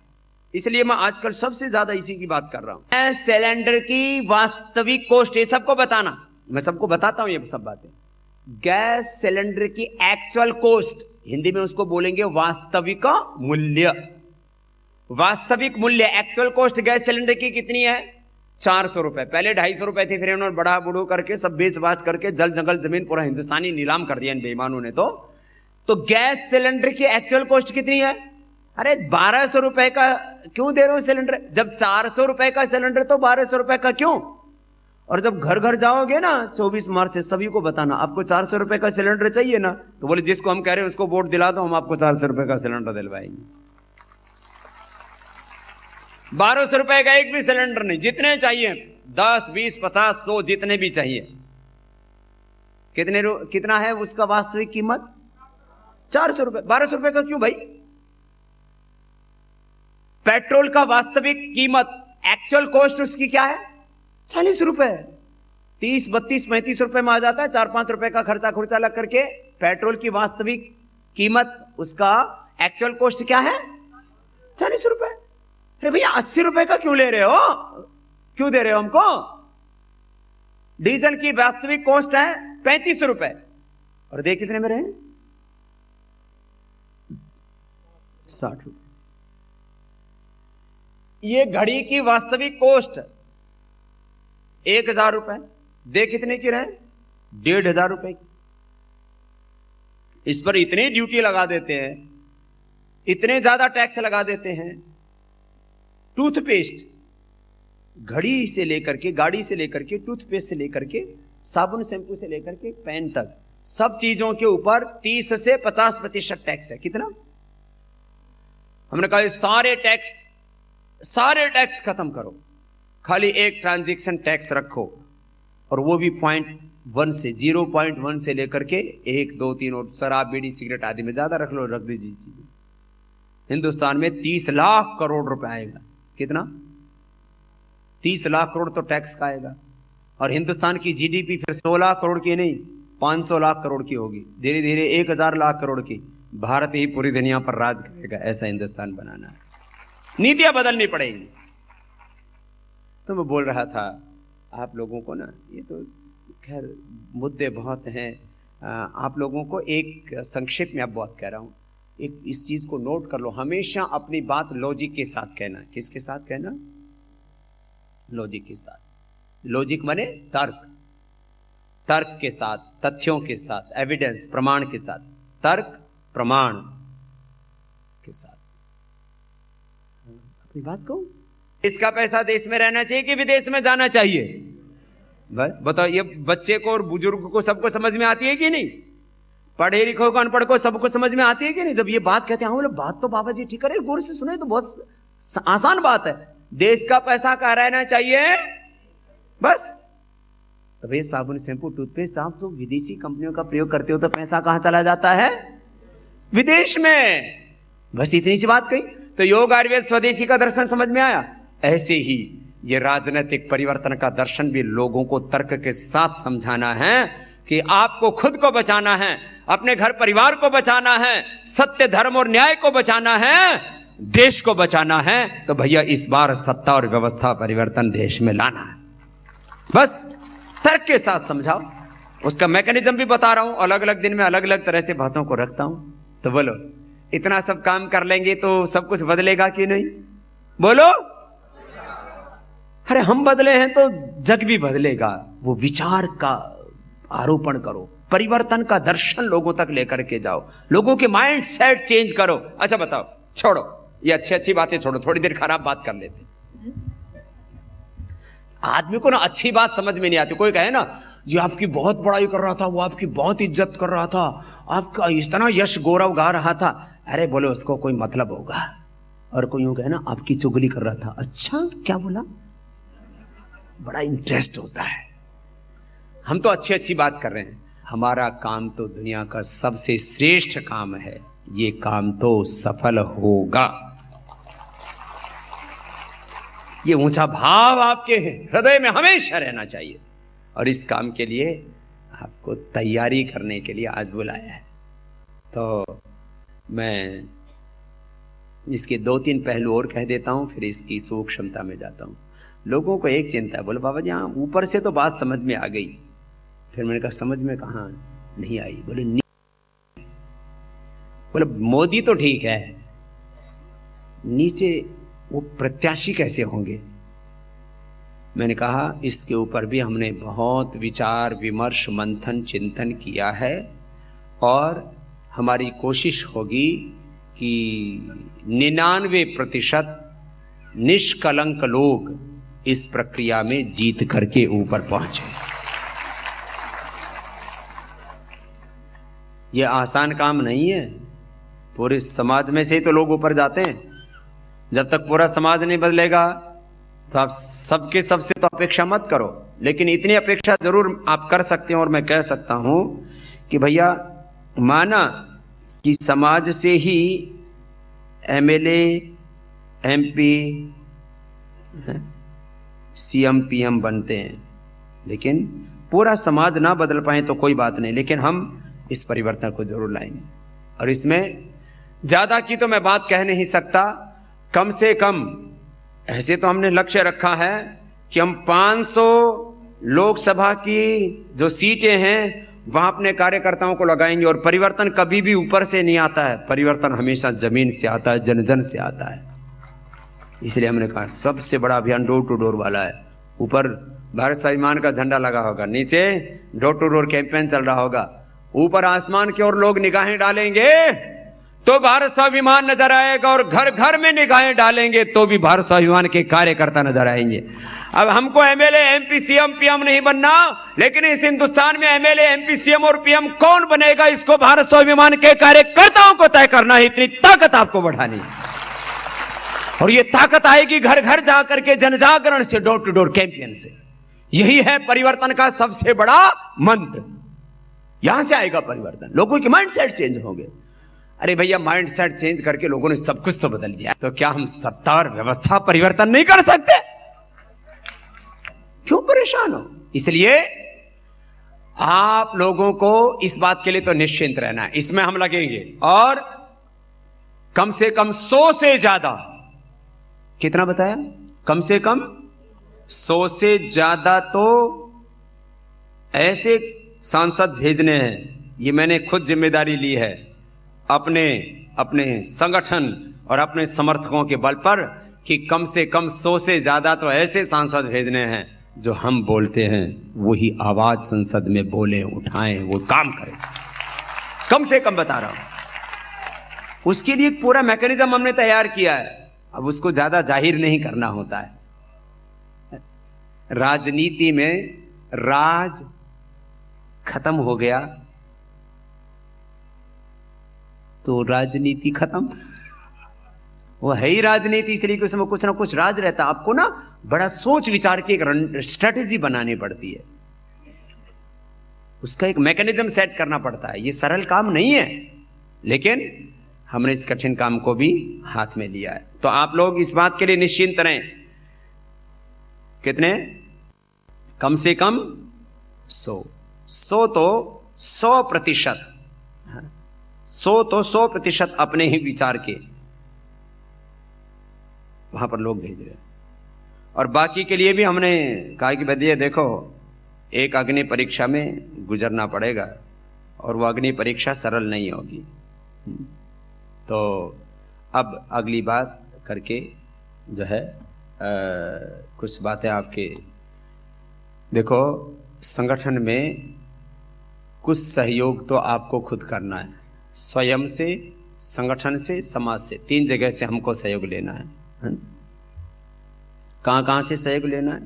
इसलिए मैं आजकल सबसे ज्यादा इसी की बात कर रहा हूं। गैस सिलेंडर की वास्तविक कॉस्ट, ये सबको बताना, मैं सबको बताता हूं ये सब बातें। गैस सिलेंडर की एक्चुअल कॉस्ट, हिंदी में उसको बोलेंगे वास्तविक मूल्य। वास्तविक मूल्य, एक्चुअल कॉस्ट गैस सिलेंडर की कितनी है? 400 रुपए। पहले 250 रुपए थी, फिर उन्होंने बड़ा बुड़ो करके सब बेच बाच करके जल जंगल जमीन पूरा हिंदुस्तानी नीलाम कर दिया इन बेईमानों ने। तो गैस सिलेंडर की एक्चुअल कॉस्ट कितनी है? अरे 1200 रुपए का क्यों दे रहे हो सिलेंडर? जब 400 रुपए का सिलेंडर तो 1200 रुपए का क्यों? और जब घर घर जाओगे ना 24 मार्च से, सभी को बताना आपको 400 रुपए का सिलेंडर चाहिए ना, तो बोले जिसको हम कह रहे हैं उसको वोट दिला दो, हम आपको 400 रुपए का सिलेंडर दिलवाएंगे। 1200 रुपए का एक भी सिलेंडर नहीं, जितने चाहिए 10, 20, 50, 100 जितने भी चाहिए। कितना है उसका वास्तविक कीमत? 400 रुपए। 1200 रुपए का क्यों भाई? पेट्रोल का वास्तविक कीमत, एक्चुअल कॉस्ट उसकी क्या है? 40 रुपए। 30, 32, 35 रुपए में आ जाता है। 4-5 रुपए का खर्चा लग करके पेट्रोल की वास्तविक कीमत, उसका एक्चुअल कॉस्ट क्या है? 40 रुपए। अरे भैया 80 रुपए का क्यों ले रहे हो? क्यों दे रहे हो हमको? डीजल की वास्तविक कॉस्ट है 35 रुपए, और देख कितने में रहे? 60 रुपए। ये घड़ी की वास्तविक कॉस्ट 1000 रुपए, देख कितने की रहे? 1500 रुपए की। इस पर इतनी ड्यूटी लगा देते हैं, इतने ज्यादा टैक्स लगा देते हैं। टूथपेस्ट, घड़ी से लेकर के, गाड़ी से लेकर के, टूथपेस्ट से लेकर के, साबुन शैंपू से लेकर के पेन तक, सब चीजों के ऊपर 30 से 50% टैक्स है। कितना? हमने कहा सारे टैक्स खत्म करो, खाली एक ट्रांजैक्शन टैक्स रखो, और वो भी 0.1 से 0.1 से लेकर के 1, 2, 3 और शराब, बीड़ी, सिगरेट आदि में ज्यादा रख लो, रख दीजिए। हिंदुस्तान में 30 लाख करोड़ रुपए आएगा। कितना? 30 लाख करोड़ तो टैक्स का आएगा। और हिंदुस्तान की जीडीपी फिर 16 करोड़ की नहीं, 500 लाख करोड़ की होगी। धीरे धीरे 1000 लाख करोड़ की। भारत ही पूरी दुनिया पर राज करेगा, ऐसा हिंदुस्तान बनाना है। नीतियां बदलनी पड़ेगी। तो मैं बोल रहा था आप लोगों को ना, ये तो खैर मुद्दे बहुत हैं, आप लोगों को एक संक्षेप में अब बात कह रहा हूं। एक इस चीज को नोट कर लो, हमेशा अपनी बात लॉजिक के साथ कहना। किसके साथ कहना? लॉजिक के साथ। लॉजिक माने तर्क, तर्क के साथ, तथ्यों के साथ, एविडेंस, प्रमाण के साथ, तर्क प्रमाण के साथ अपनी बात को। इसका पैसा देश में रहना चाहिए कि विदेश में जाना चाहिए? बताओ, ये बच्चे को और बुजुर्ग को सबको समझ में आती है कि नहीं? पढ़े लिखो को अनपढ़ को सबको समझ में आती है कि नहीं? जब ये बात कहते हैं, हाँ बोले बात तो बाबा जी ठीक है, गौर से सुने तो बहुत आसान बात है। देश का पैसा कहाँ रहना चाहिए? बस। तो भाई साबुन, शैंपू, टूथपेस्ट आप तो विदेशी कंपनियों का प्रयोग करते हो, तो पैसा कहां चला जाता है? विदेश में। बस इतनी सी बात कही तो योग आयुर्वेद स्वदेशी का दर्शन समझ में आया। ऐसे ही ये राजनीतिक परिवर्तन का दर्शन भी लोगों को तर्क के साथ समझाना है कि आपको खुद को बचाना है, अपने घर परिवार को बचाना है, सत्य धर्म और न्याय को बचाना है, देश को बचाना है, तो भैया इस बार सत्ता और व्यवस्था परिवर्तन देश में लाना है। बस तर्क के साथ समझाओ। उसका मैकेनिज्म भी बता रहा हूं, अलग अलग दिन में अलग अलग तरह से बातों को रखता हूं। तो बोलो, इतना सब काम कर लेंगे तो सब कुछ बदलेगा कि नहीं? बोलो। अरे हम बदले हैं तो जग भी बदलेगा। वो विचार का आरोपण करो, परिवर्तन का दर्शन लोगों तक लेकर के जाओ, लोगों के माइंड सेट चेंज करो। अच्छा बताओ, छोड़ो ये अच्छी अच्छी बातें छोड़ो, थोड़ी देर खराब बात कर लेते। आदमी को ना अच्छी बात समझ में नहीं आती। कोई कहे ना जी आपकी बहुत बड़ाई कर रहा था, वो आपकी बहुत इज्जत कर रहा था, आपका इतना यश गौरव गा रहा था। अरे बोले उसको कोई मतलब होगा। और कोई यूं कहे ना आपकी चुगली कर रहा था, अच्छा क्या बोला, बड़ा इंटरेस्ट होता है। हम तो अच्छी अच्छी बात कर रहे हैं। हमारा काम तो दुनिया का सबसे श्रेष्ठ काम है, ये काम तो सफल होगा। ये ऊंचा भाव आपके हृदय में हमेशा रहना चाहिए। और इस काम के लिए आपको तैयारी करने के लिए आज बुलाया है। तो मैं इसके 2-3 पहलू और कह देता हूं, फिर इसकी सूक्ष्मता में जाता हूं। लोगों को एक चिंता है, बोले बाबा जी हाँ ऊपर से तो बात समझ में आ गई। फिर मैंने कहा समझ में कहाँ नहीं आई? बोले मोदी तो ठीक है, नीचे वो प्रत्याशी कैसे होंगे? मैंने कहा इसके ऊपर भी हमने बहुत विचार विमर्श मंथन चिंतन किया है और हमारी कोशिश होगी कि 99% निष्कलंक लोग इस प्रक्रिया में जीत करके ऊपर पहुंचे। यह आसान काम नहीं है। पूरे समाज में से ही तो लोग ऊपर जाते हैं। जब तक पूरा समाज नहीं बदलेगा तो आप सबके सबसे तो अपेक्षा मत करो, लेकिन इतनी अपेक्षा जरूर आप कर सकते हैं। और मैं कह सकता हूं कि भैया माना कि समाज से ही एमएलए एमपी सीएम पीएम बनते हैं, लेकिन पूरा समाज ना बदल पाए तो कोई बात नहीं, लेकिन हम इस परिवर्तन को जरूर लाएंगे। और इसमें ज्यादा की तो मैं बात कह नहीं सकता, कम से कम ऐसे तो हमने लक्ष्य रखा है कि हम 500 लोकसभा की जो सीटें हैं वहां अपने कार्यकर्ताओं को लगाएंगे। और परिवर्तन कभी भी ऊपर से नहीं आता है, परिवर्तन हमेशा जमीन से आता है, जन जन से आता है। इसलिए हमने कहा सबसे बड़ा अभियान डोर टू डोर वाला है। ऊपर भारत स्वाभिमान का झंडा लगा होगा, नीचे डोर टू डोर कैंपेन चल रहा होगा, ऊपर आसमान की ओर लोग निगाहें डालेंगे तो भारत स्वाभिमान नजर आएगा, और घर घर में निगाहें डालेंगे तो भी भारत स्वाभिमान के कार्यकर्ता नजर आएंगे। अब हमको एमएलए एमपी सीएम पीएम नहीं बनना, लेकिन इस हिंदुस्तान में एमएलए एमपी सीएम और पीएम कौन बनेगा इसको भारत स्वाभिमान के कार्यकर्ताओं को तय करना है। इतनी ताकत आपको बढ़ानी है, और ये ताकत आएगी घर घर जाकर के जनजागरण से, डोर टू डोर कैंपेन से। यही है परिवर्तन का सबसे बड़ा मंत्र। यहां से आएगा परिवर्तन, लोगों के माइंड सेट चेंज होंगे। अरे भैया माइंड सेट चेंज करके लोगों ने सब कुछ तो बदल दिया, तो क्या हम सत्ता और व्यवस्था परिवर्तन नहीं कर सकते? क्यों परेशान हो? इसलिए आप लोगों को इस बात के लिए तो निश्चिंत रहना है, इसमें हम लगेंगे। और कम से कम 100 से ज्यादा, कितना बताया? कम से कम 100 से ज्यादा तो ऐसे सांसद भेजने हैं। ये मैंने खुद जिम्मेदारी ली है अपने संगठन और अपने समर्थकों के बल पर, कि कम से कम 100 से ज्यादा तो ऐसे सांसद भेजने हैं जो हम बोलते हैं वही आवाज संसद में बोले, उठाएं, वो काम करें। कम से कम बता रहा हूं। उसके लिए पूरा मैकेनिज्म हमने तैयार किया है। अब उसको ज्यादा जाहिर नहीं करना होता है। राजनीति में राज खत्म हो गया तो राजनीति खत्म। वो है ही राजनीति, इसलिए कि उसमें कुछ ना कुछ राज रहता है। आपको ना बड़ा सोच विचार की एक स्ट्रेटेजी बनानी पड़ती है, उसका एक मैकेनिज्म सेट करना पड़ता है। ये सरल काम नहीं है। लेकिन हमने इस कठिन काम को भी हाथ में लिया है। तो आप लोग इस बात के लिए निश्चिंत रहें, कितने कम से कम 100 तो 100%, 100 तो 100% अपने ही विचार के वहां पर लोग भेज रहे। और बाकी के लिए भी हमने कहा कि भैया देखो, एक अग्नि परीक्षा में गुजरना पड़ेगा और वो अग्नि परीक्षा सरल नहीं होगी। तो अब अगली बात करके जो है कुछ बातें आपके, देखो संगठन में कुछ सहयोग तो आपको खुद करना है, स्वयं से, संगठन से, समाज से, 3 जगह से हमको सहयोग लेना है। कहाँ कहाँ से सहयोग लेना है?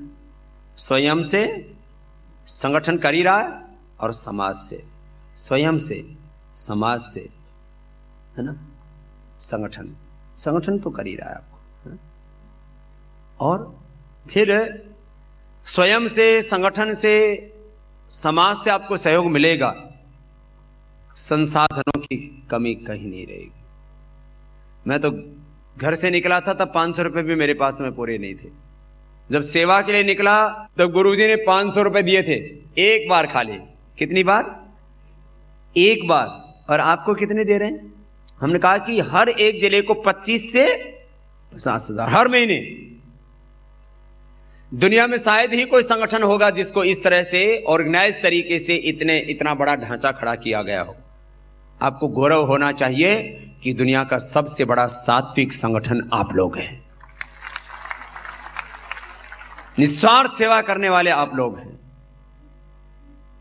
स्वयं से, संगठन कर ही रहा है, और समाज से, स्वयं से, समाज से, है ना, संगठन तो कर ही रहा है आपको, है? और फिर स्वयं से, संगठन से, समाज से आपको सहयोग मिलेगा, संसाधनों की कमी कहीं नहीं रहेगी। मैं तो घर से निकला था तब 500 रुपए भी मेरे पास में पूरे नहीं थे। जब सेवा के लिए निकला तब गुरुजी ने 500 रुपए दिए थे, एक बार खाली। कितनी बार? एक बार। और आपको कितने दे रहे हैं? हमने कहा कि हर एक जिले को 25 से 50,000 हर महीने। दुनिया में शायद ही कोई संगठन होगा जिसको इस तरह से ऑर्गेनाइज तरीके से इतना बड़ा ढांचा खड़ा किया गया हो। आपको गौरव होना चाहिए कि दुनिया का सबसे बड़ा सात्विक संगठन आप लोग हैं, निस्वार्थ सेवा करने वाले आप लोग हैं,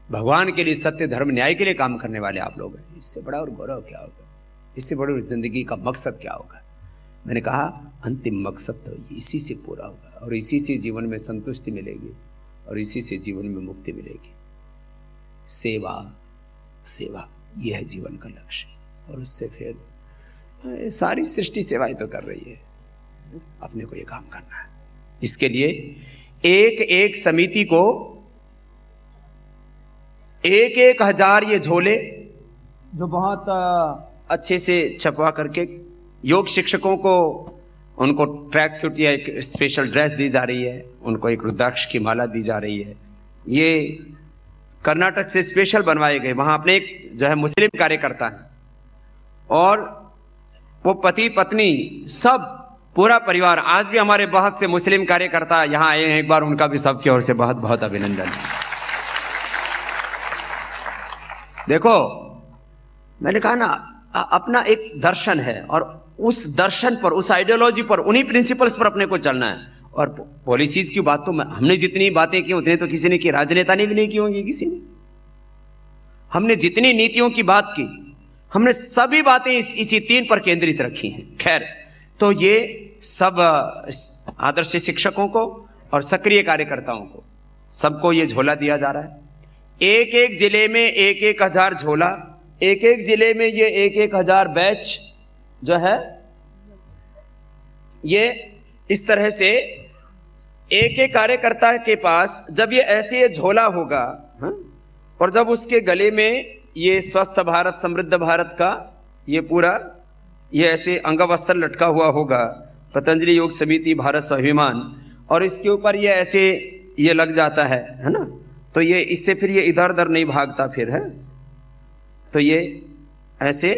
भगवान के लिए, सत्य धर्म न्याय के लिए काम करने वाले आप लोग हैं। इससे बड़ा और गौरव क्या होगा? इससे बड़ी जिंदगी का मकसद क्या होगा? मैंने कहा अंतिम मकसद तो इसी से पूरा होगा, और इसी से जीवन में संतुष्टि मिलेगी, और इसी से जीवन में मुक्ति मिलेगी। सेवा, सेवा, यह है जीवन का लक्ष्य। और उससे फिर सारी सृष्टि सेवाएं तो कर रही है, अपने को ये काम करना है। इसके लिए एक एक समिति को 1,000 ये झोले जो बहुत अच्छे से छपवा करके योग शिक्षकों को, उनको ट्रैक सूट या एक स्पेशल ड्रेस दी जा रही है, उनको एक रुद्राक्ष की माला दी जा रही है। ये कर्नाटक से स्पेशल बनवाए गए। वहां अपने एक जो है मुस्लिम कार्यकर्ता है, और वो पति पत्नी सब पूरा परिवार, आज भी हमारे बहुत से मुस्लिम कार्यकर्ता यहां आए हैं। एक बार उनका भी सबकी ओर से बहुत बहुत अभिनंदन। देखो, मैंने कहा ना, अपना एक दर्शन है, और उस दर्शन पर, उस आइडियोलॉजी पर, उन्हीं प्रिंसिपल्स पर अपने को चलना है। और पॉलिसीज की बात तो हमने जितनी बातें की उतनी तो किसी ने की, राजनेता ने भी नहीं की होंगी किसी ने। हमने जितनी नीतियों की बात की, हमने सभी बातें इसी 3 पर केंद्रित रखी हैं। खैर, तो ये सब आदर्श शिक्षकों को और सक्रिय कार्यकर्ताओं को, सबको ये झोला दिया जा रहा है। एक एक जिले में 1,000 झोला, एक एक जिले में ये 1,000 बैच जो है, ये इस तरह से एक एक कार्यकर्ता के पास जब ये ऐसे झोला होगा, और जब उसके गले में ये स्वस्थ भारत, समृद्ध भारत का ये पूरा ये ऐसे अंगवस्त्र लटका हुआ होगा, पतंजलि योग समिति भारत स्वाभिमान, और इसके ऊपर ये ऐसे ये लग जाता है ना, तो ये इससे फिर ये इधर उधर नहीं भागता फिर, है। तो ये ऐसे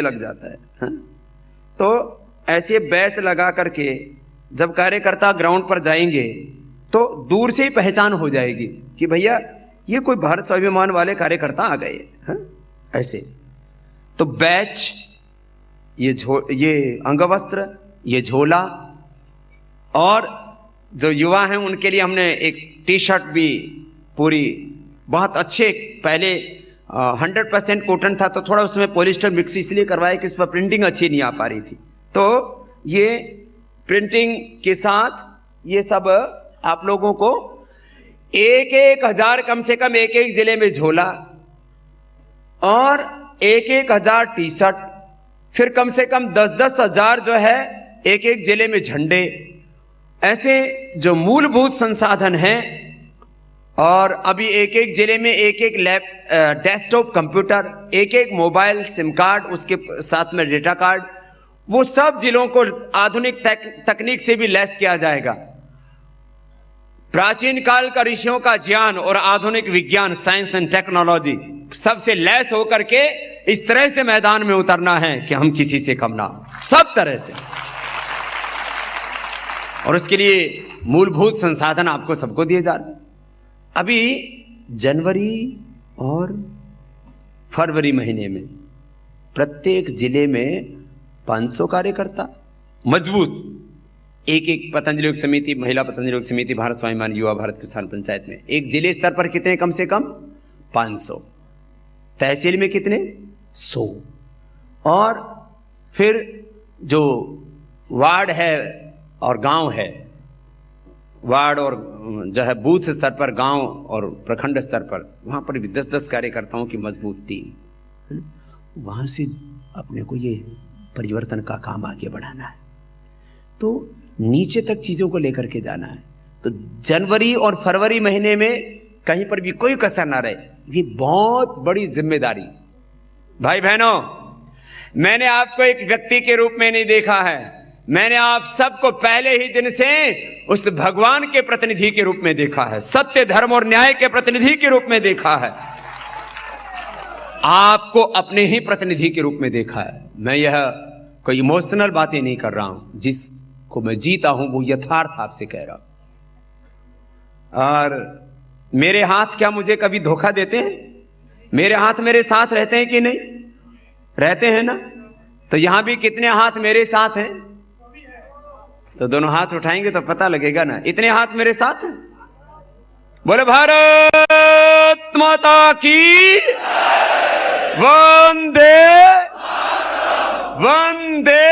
लग जाता है। तो ऐसे बैच लगा करके जब कार्यकर्ता ग्राउंड पर जाएंगे तो दूर से ही पहचान हो जाएगी कि भैया ये कोई भारत स्वाभिमान वाले कार्यकर्ता आ गए हैं। ऐसे तो बैच, ये अंगवस्त्र, ये झोला, और जो युवा हैं उनके लिए हमने एक टी शर्ट भी पूरी बहुत अच्छे, पहले 100% कॉटन था तो थोड़ा उसमें पॉलिस्टर मिक्स इसलिए करवाया कि इस पर प्रिंटिंग अच्छी नहीं आ पा रही थी। तो ये प्रिंटिंग के साथ ये सब आप लोगों को 1,000 कम से कम एक एक जिले में झोला, और 1,000 टी शर्ट, फिर कम से कम 10-10 हजार जो है एक एक जिले में झंडे, ऐसे जो मूलभूत संसाधन हैं और अभी एक एक जिले में एक एक डेस्कटॉप कंप्यूटर, एक एक मोबाइल सिम कार्ड, उसके साथ में डेटा कार्ड, वो सब जिलों को आधुनिक तकनीक से भी लैस किया जाएगा। प्राचीन काल का ऋषियों का ज्ञान और आधुनिक विज्ञान, साइंस एंड टेक्नोलॉजी सबसे लैस होकर के इस तरह से मैदान में उतरना है कि हम किसी से कम ना, सब तरह से। और उसके लिए मूलभूत संसाधन आपको सबको दिए जा रहे हैं। अभी जनवरी और फरवरी महीने में प्रत्येक जिले में 500 कार्यकर्ता मजबूत, एक एक पतंजलि योग समिति, महिला पतंजलि योग समिति, भारत स्वाभिमान युवा भारत किसान पंचायत में एक जिले स्तर पर कितने, कम से कम 500, तहसील में कितने, 100, और फिर जो वार्ड है और गांव है, वार्ड और जो है बूथ स्तर पर, गांव और प्रखंड स्तर पर, वहां पर भी 10-10 कार्यकर्ताओं की मजबूत टीम, वहां से अपने को ये परिवर्तन का काम आगे बढ़ाना है। तो नीचे तक चीजों को लेकर के जाना है। तो जनवरी और फरवरी महीने में कहीं पर भी कोई कसर ना रहे, ये बहुत बड़ी जिम्मेदारी। भाई बहनों, मैंने आपको एक व्यक्ति के रूप में नहीं देखा है, मैंने आप सबको पहले ही दिन से उस भगवान के प्रतिनिधि के रूप में देखा है, सत्य धर्म और न्याय के प्रतिनिधि के रूप में देखा है, आपको अपने ही प्रतिनिधि के रूप में देखा है। मैं यह कोई इमोशनल बातें नहीं कर रहा हूं, जिसको मैं जीता हूं वो यथार्थ आपसे कह रहा हूं। और मेरे हाथ क्या मुझे कभी धोखा देते हैं? मेरे हाथ मेरे साथ रहते हैं कि नहीं? रहते हैं ना? तो यहां भी कितने हाथ मेरे साथ हैं? तो दोनों हाथ उठाएंगे तो पता लगेगा ना। इतने हाथ मेरे साथ हैं? बोले भारत माता की वंदे वंदे।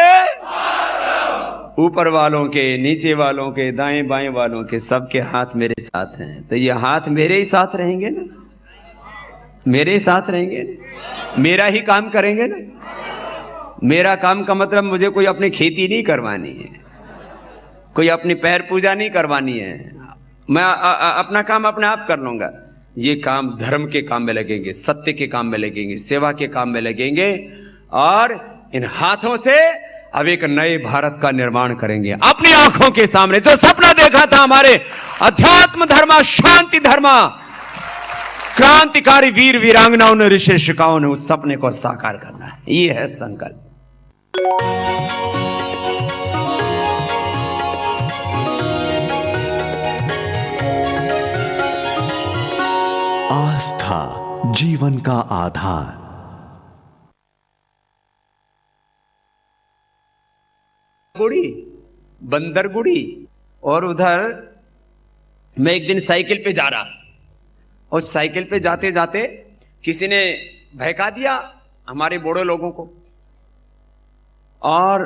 ऊपर वालों के, नीचे वालों के, दाएं बाएं वालों के, सबके हाथ मेरे साथ हैं। तो ये हाथ मेरे ही साथ रहेंगे ना, मेरे ही साथ रहेंगे ना, मेरा ही काम करेंगे ना। मेरा काम का मतलब मुझे कोई अपनी खेती नहीं करवानी है, कोई अपनी पैर पूजा नहीं करवानी है, मैं अपना काम अपने आप कर लूंगा। ये काम धर्म के काम में लगेंगे, सत्य के काम में लगेंगे, सेवा के काम में लगेंगे, और इन हाथों से अब एक नए भारत का निर्माण करेंगे। अपनी आंखों के सामने जो सपना देखा था हमारे अध्यात्म धर्मा, शांति धर्मा, क्रांतिकारी वीर वीरांगनाओं ने, ऋषि ऋषिकाओं ने, उस सपने को साकार करना है। ये है संकल्प। आस्था जीवन का आधार। गुड़ी, बंदरगुड़ी, और उधर मैं एक दिन साइकिल पे जा रहा, और साइकिल पे जाते जाते किसी ने बहका दिया हमारे बोड़ो लोगों को, और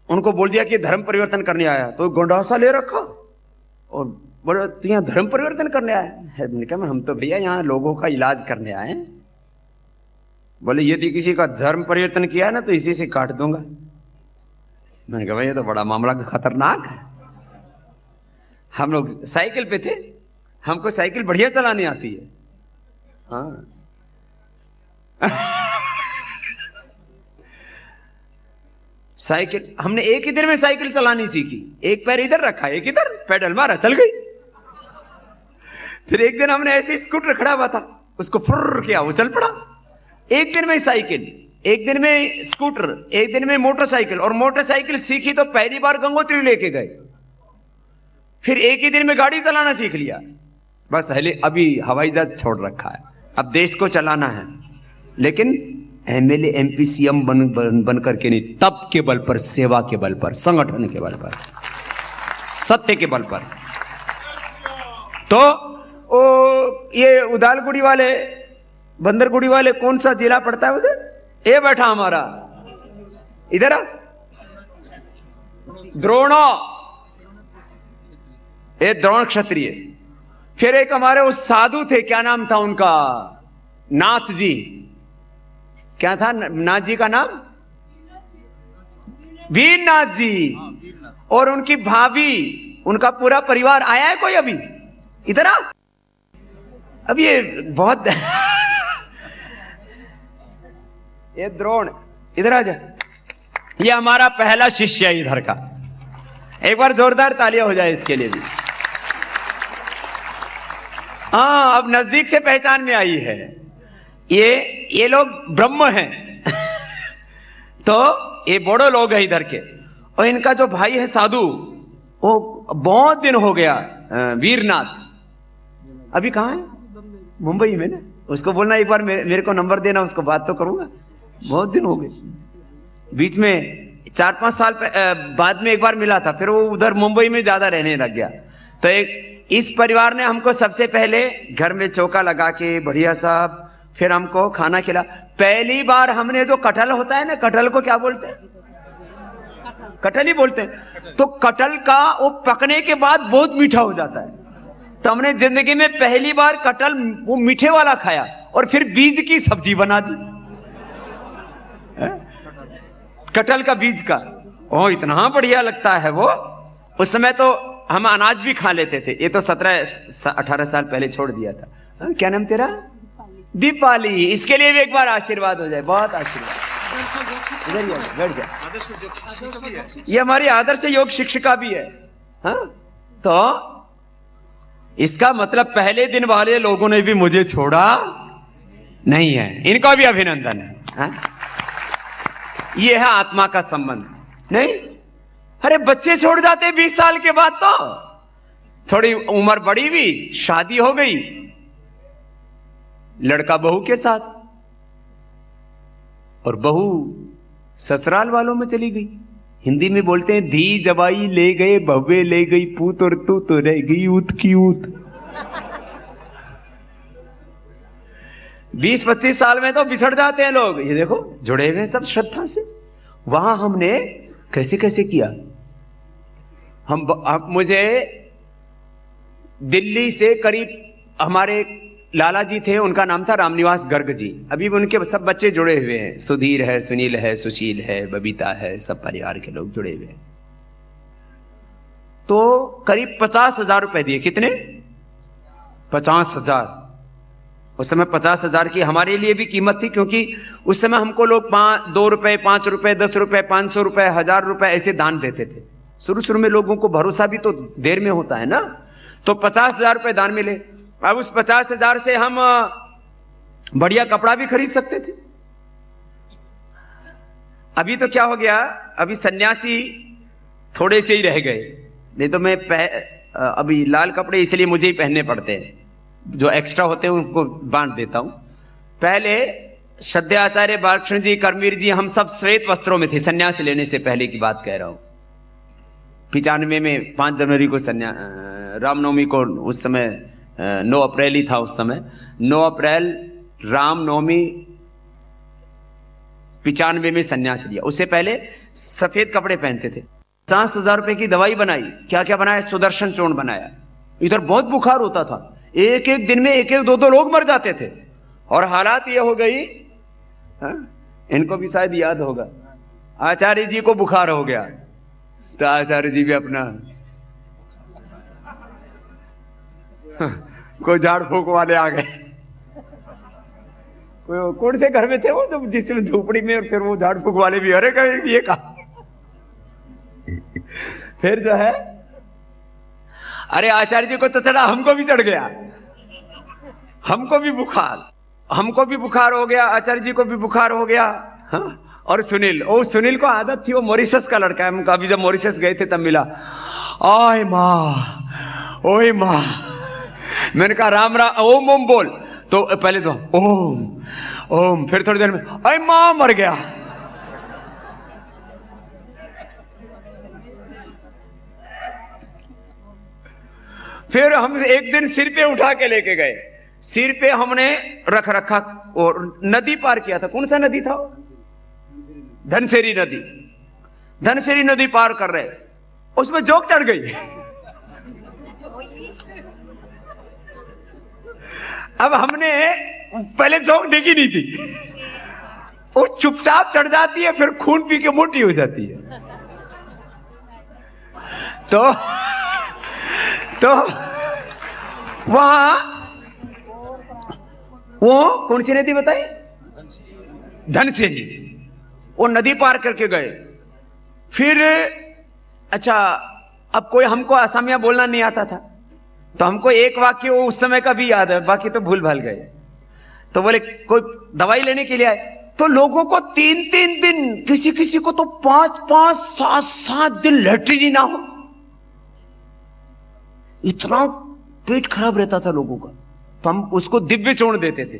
उनको बोल दिया कि धर्म परिवर्तन करने आया। तो गोंडासा ले रखा और बोले तू यहाँ धर्म परिवर्तन करने आया है? मैंने कहा हम तो भैया यहाँ लोगों का इलाज करने आए। बोले यदि किसी का धर्म परिवर्तन किया है ना तो इसी से काट दूंगा। मैंने कहा भाई ये तो बड़ा मामला खतरनाक है। हम लोग साइकिल पे थे, हमको साइकिल बढ़िया चलानी आती है। हाँ साइकिल हमने एक ही दिन में साइकिल चलानी सीखी। एक पैर इधर रखा, एक इधर, पेडल मारा, चल गई। फिर एक दिन हमने ऐसे स्कूटर खड़ा हुआ था, उसको फुर्र किया, वो चल पड़ा। एक दिन में साइकिल, एक दिन में स्कूटर, एक दिन में मोटरसाइकिल, और मोटरसाइकिल सीखी तो पहली बार गंगोत्री लेके गए। फिर एक ही दिन में गाड़ी चलाना सीख लिया। बस अभी हवाई जहाज छोड़ रखा है, अब देश को चलाना है, लेकिन एमएलए एमपी सीएम बन करके नहीं, तप के बल पर, सेवा के बल पर, संगठन के बल पर, सत्य के बल पर। तो ये उदालगुड़ी वाले, बंदरगुड़ी वाले, कौन सा जिला पड़ता है उधर? ये बैठा हमारा इधर द्रोणा, ये द्रोण क्षत्रिय। फिर एक हमारे उस साधु थे, क्या नाम था उनका? नाथ जी। क्या था नाथ जी का नाम? वीरनाथ जी। और उनकी भाभी, उनका पूरा परिवार आया है कोई अभी? इधर आ। अब ये बहुत ये द्रोण, इधर आ जा। ये हमारा पहला शिष्य है इधर का। एक बार जोरदार तालियां हो जाए इसके लिए भी। हाँ, अब नजदीक से पहचान में आई है। ये लोग ब्रह्म हैं। तो ये बोड़ो लोग हैं इधर के। और इनका जो भाई है साधु, वो बहुत दिन हो गया, वीरनाथ, अभी कहाँ है? मुंबई में ना। उसको बोलना एक बार मेरे को नंबर देना, उसको बात तो करूंगा। बहुत दिन हो गए, बीच में 4-5 साल बाद में एक बार मिला था, फिर वो उधर मुंबई में ज्यादा रहने लग गया। तो एक इस परिवार ने हमको सबसे पहले घर में चौका लगा के बढ़िया साहब, फिर हमको खाना खिला। पहली बार हमने जो कटहल होता है ना, कटहल को क्या बोलते हैं? कटहल ही बोलते हैं। तो कटहल का वो पकने के बाद बहुत मीठा हो जाता है। तो हमने जिंदगी में पहली बार कटहल वो मीठे वाला खाया, और फिर बीज की सब्जी बना दी, कटहल का बीज का। ओ इतना बढ़िया लगता है वो। उस समय तो हम अनाज भी खा लेते थे। ये तो 17-18 साल पहले छोड़ दिया था। क्या नाम तेरा? दीपाली। इसके लिए भी एक बार आशीर्वाद हो जाए। बहुत आशीर्वाद। बैठ जा। ये हमारी आदर्श योग शिक्षिका भी है। हाँ? तो इसका मतलब पहले दिन वाले लोगों ने भी मुझे छोड़ा नहीं है। इनका भी अभिनंदन है। हाँ? ये है आत्मा का संबंध। नहीं, अरे बच्चे छोड़ जाते 20 साल के बाद। तो थोड़ी उम्र बड़ी हुई, शादी हो गई, लड़का बहू के साथ, और बहू ससुराल वालों में चली गई। हिंदी में बोलते हैं धी जवाई ले गए, भव्वे ले गई पूत, और तू तो रह गई ऊत की ऊत। 20-25 साल में तो बिछड़ जाते हैं लोग। ये देखो जुड़े हुए सब श्रद्धा से। वहां हमने कैसे कैसे किया। मुझे दिल्ली से करीब, हमारे लाला जी थे, उनका नाम था रामनिवास गर्ग जी। अभी उनके सब बच्चे जुड़े हुए हैं। सुधीर है, सुनील है, सुशील है, बबीता है, सब परिवार के लोग जुड़े हुए हैं। तो करीब 50,000 रुपए दिए। कितने? 50,000। उस समय 50,000 की हमारे लिए भी कीमत थी, क्योंकि उस समय हमको लोग 2 रुपए, 5 रुपए, 10 रुपए, 500 रुपए, 1000 रुपए ऐसे दान देते थे। शुरू शुरू में लोगों को भरोसा भी तो देर में होता है ना। तो 50,000 रुपए दान मिले। अब उस 50,000 से हम बढ़िया कपड़ा भी खरीद सकते थे। अभी तो क्या हो गया, अभी सन्यासी थोड़े से ही रह गए। नहीं तो मैं अभी लाल कपड़े इसलिए मुझे ही पहनने पड़ते हैं, जो एक्स्ट्रा होते हैं उनको बांट देता हूं। पहले श्रद्धाचार्य बालकृष्ण जी, कर्मवीर जी, हम सब श्वेत वस्त्रों में थे। सन्यास लेने से पहले की बात कह रहा हूं। 95 में 5 जनवरी को रामनवमी को, उस समय 9 अप्रैल ही था उस समय। 9 अप्रैल रामनवमी 95 में सन्यास लिया। उससे पहले सफेद कपड़े पहनते थे। 50,000 रुपए की दवाई बनाई। क्या क्या बनाया? सुदर्शन चूर्ण बनाया। इधर बहुत बुखार होता था, एक एक दिन में 1-1, 2-2 लोग मर जाते थे। और हालात ये हो गई, इनको भी शायद याद होगा, आचार्य जी को बुखार हो गया, तो आचार्य जी भी अपना कोई झाड़ फूक वाले आ गए। कौन से घर में थे वो, जो जिसमें झोपड़ी में, और फिर वो झाड़ फूक वाले भी, अरे कहे ये कहा। फिर जो है, अरे आचार्य जी को तो चढ़ा, हमको भी चढ़ गया, हमको भी बुखार हो गया, आचार्य जी को भी बुखार हो गया। हाँ? और सुनील को आदत थी, वो मॉरिशस का लड़का है। अभी जब मॉरिशस गए थे तब मिला। ओए माँ, ओए माँ, मैंने कहा राम राम, ओम ओम बोल। तो पहले तो ओम ओम, फिर थोड़ी देर में अरे माँ मर गया। फिर हम एक दिन सिर पे उठा के लेके गए। सिर पे हमने रख रखा और नदी पार किया था। कौन सा नदी था? धनसेरी नदी। धनसेरी नदी पार कर रहे, उसमें जोक चढ़ गई। अब हमने पहले जोक देखी नहीं थी, वो चुपचाप चढ़ जाती है, फिर खून पी के मोटी हो जाती है। तो वहां वो कौन सी नदी बताई? धनसिंही। वो नदी पार करके गए। फिर अच्छा, अब कोई हमको असमिया बोलना नहीं आता था, तो हमको एक वाक्य वो उस समय का भी याद है, बाकी तो भूल भाल गए। तो बोले कोई दवाई लेने के लिए आए, तो लोगों को 3-3 दिन, किसी किसी को तो 5-5, 7-7 दिन लैट्रिन ना हो, इतना पेट खराब रहता था लोगों का। तो हम उसको दिव्य चूर्ण देते थे।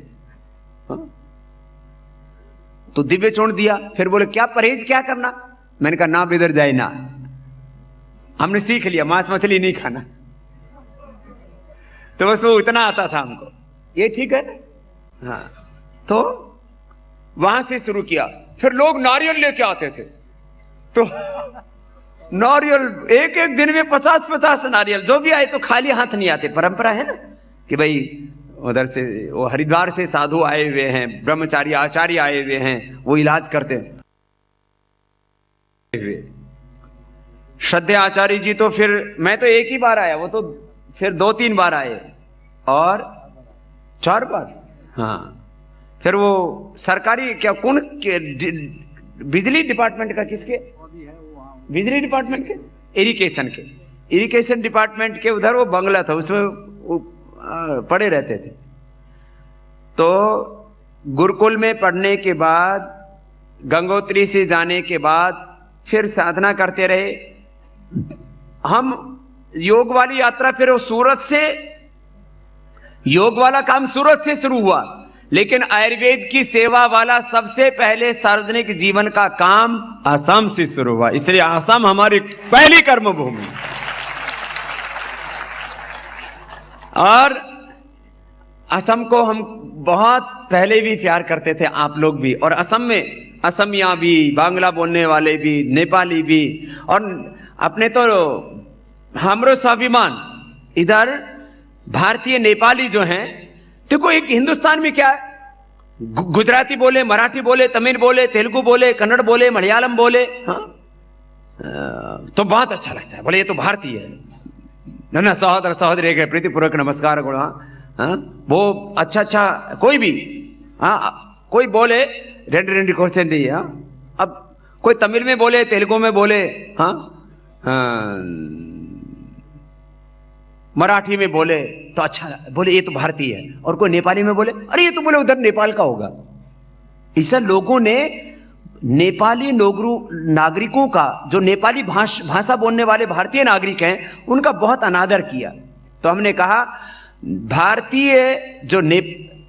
तो दिव्य चूर्ण दिया। फिर बोले क्या परहेज क्या करना? मैंने कहा ना बिदर जाए ना, हमने सीख लिया मांस मछली नहीं खाना। तो बस वो इतना आता था हमको, ये ठीक है ना? हाँ। तो वहां से शुरू किया। फिर लोग नारियल लेके आते थे, तो नारियल एक एक दिन में 50-50 नारियल, जो भी आए तो खाली हाथ नहीं आते। परंपरा है ना कि भाई उधर से वो हरिद्वार से साधु आए हुए हैं, ब्रह्मचारी आचार्य आए हुए हैं, वो इलाज करते हैं। श्रद्धे आचार्य जी तो फिर, मैं तो एक ही बार आया, वो तो फिर 2-3 बार आए और 4 बार। हाँ। फिर वो सरकारी क्या कौन बिजली डिपार्टमेंट का, किसके? बिजली डिपार्टमेंट के, इरिगेशन डिपार्टमेंट के उधर वो बंगला था, उसमें वो पड़े रहते थे। तो गुरुकुल में पढ़ने के बाद, गंगोत्री से जाने के बाद फिर साधना करते रहे हम। योग वाली यात्रा फिर वो सूरत से, योग वाला काम सूरत से शुरू हुआ, लेकिन आयुर्वेद की सेवा वाला सबसे पहले सार्वजनिक जीवन का काम असम से शुरू हुआ। इसलिए असम हमारी पहली कर्मभूमि। और असम को हम बहुत पहले भी प्यार करते थे, आप लोग भी। और असम में असमिया भी, बांग्ला बोलने वाले भी, नेपाली भी, और अपने तो हमरो स्वाभिमान इधर भारतीय नेपाली जो हैं। देखो एक हिंदुस्तान में क्या है, गुजराती बोले, मराठी बोले, तमिल बोले, तेलुगु बोले, कन्नड़ बोले, मलयालम बोले, हाँ, तो बहुत अच्छा लगता है। बोले ये तो भारतीय है ना, सहोदर सहोदरी के प्रीतिपूर्वक नमस्कार गुण। हाँ, वो अच्छा कोई भी, हाँ, कोई बोले रेंडी क्वेश्चन नहीं है। अब कोई तमिल में बोले, तेलुगु में बोले, हाँ, मराठी में बोले तो अच्छा, बोले ये तो भारतीय है। और कोई नेपाली में बोले, अरे ये तो बोले उधर नेपाल का होगा। ऐसा लोगों ने नेपाली नागरिकों का, जो नेपाली भाषा बोलने वाले भारतीय नागरिक हैं, उनका बहुत अनादर किया। तो हमने कहा भारतीय जो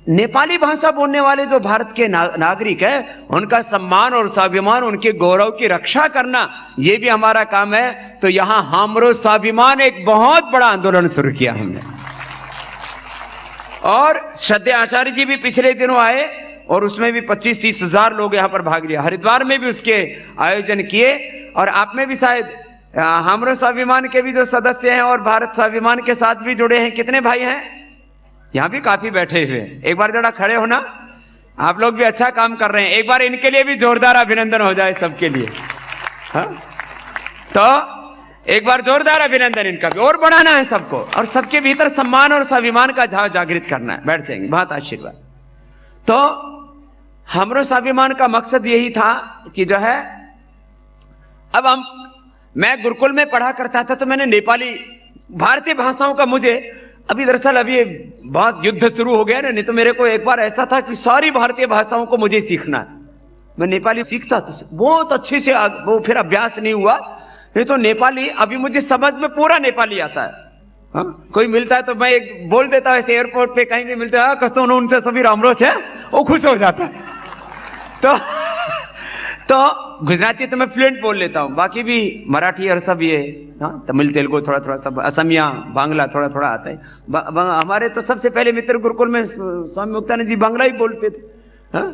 नेपाली भाषा बोलने वाले जो भारत के नागरिक हैं, उनका सम्मान और स्वाभिमान, उनके गौरव की रक्षा करना, यह भी हमारा काम है। तो यहां हमरो स्वाभिमान एक बहुत बड़ा आंदोलन शुरू किया हमने। और श्रद्धे आचार्य जी भी पिछले दिनों आए और उसमें भी 25-30 हजार लोग यहां पर भाग लिया। हरिद्वार में भी उसके आयोजन किए। और आप में भी शायद हमरो स्वाभिमान के भी जो सदस्य हैं और भारत स्वाभिमान के साथ भी जुड़े हैं, कितने भाई हैं? यहां भी काफी बैठे हुए हैं। एक बार जरा खड़े हो ना, आप लोग भी अच्छा काम कर रहे हैं। एक बार इनके लिए भी जोरदार अभिनंदन हो जाए सबके लिए। हाँ? तो एक बार जोरदार अभिनंदन इनका भी, और बढ़ाना है सबको, और सबके भीतर सम्मान और स्वाभिमान का झाव जागृत करना है। बैठ जाएंगे, बहुत आशीर्वाद। तो हमरो स्वाभिमान का मकसद यही था कि जो है, अब मैं गुरुकुल में पढ़ा करता था, तो मैंने नेपाली भारतीय भाषाओं का, मुझे अभी दरअसल अभी बहुत युद्ध शुरू हो गया ना, नहीं तो मेरे को एक बार ऐसा था कि सारी भारतीय भाषाओं को मुझे सीखना है। मैं नेपाली सीखता था बहुत अच्छे से, वो फिर अभ्यास नहीं हुआ, नहीं तो नेपाली अभी मुझे समझ में पूरा नेपाली आता है। हाँ? कोई मिलता है तो मैं एक बोल देता हूँ, ऐसे एयरपोर्ट पे कहीं भी मिलता है, कस्तो उनसे सभी रामरोच है, वो खुश हो जाता है। तो गुजराती तो मैं फ्लुएंट बोल लेता हूँ, बाकी भी मराठी और सब ये, हाँ, तमिल तेलुगु थोड़ा सब, असमिया बांग्ला थोड़ा आता है। हमारे तो सबसे पहले मित्र गुरुकुल में स्वामी मुक्तानंद जी बांग्ला ही बोलते थे। हाँ?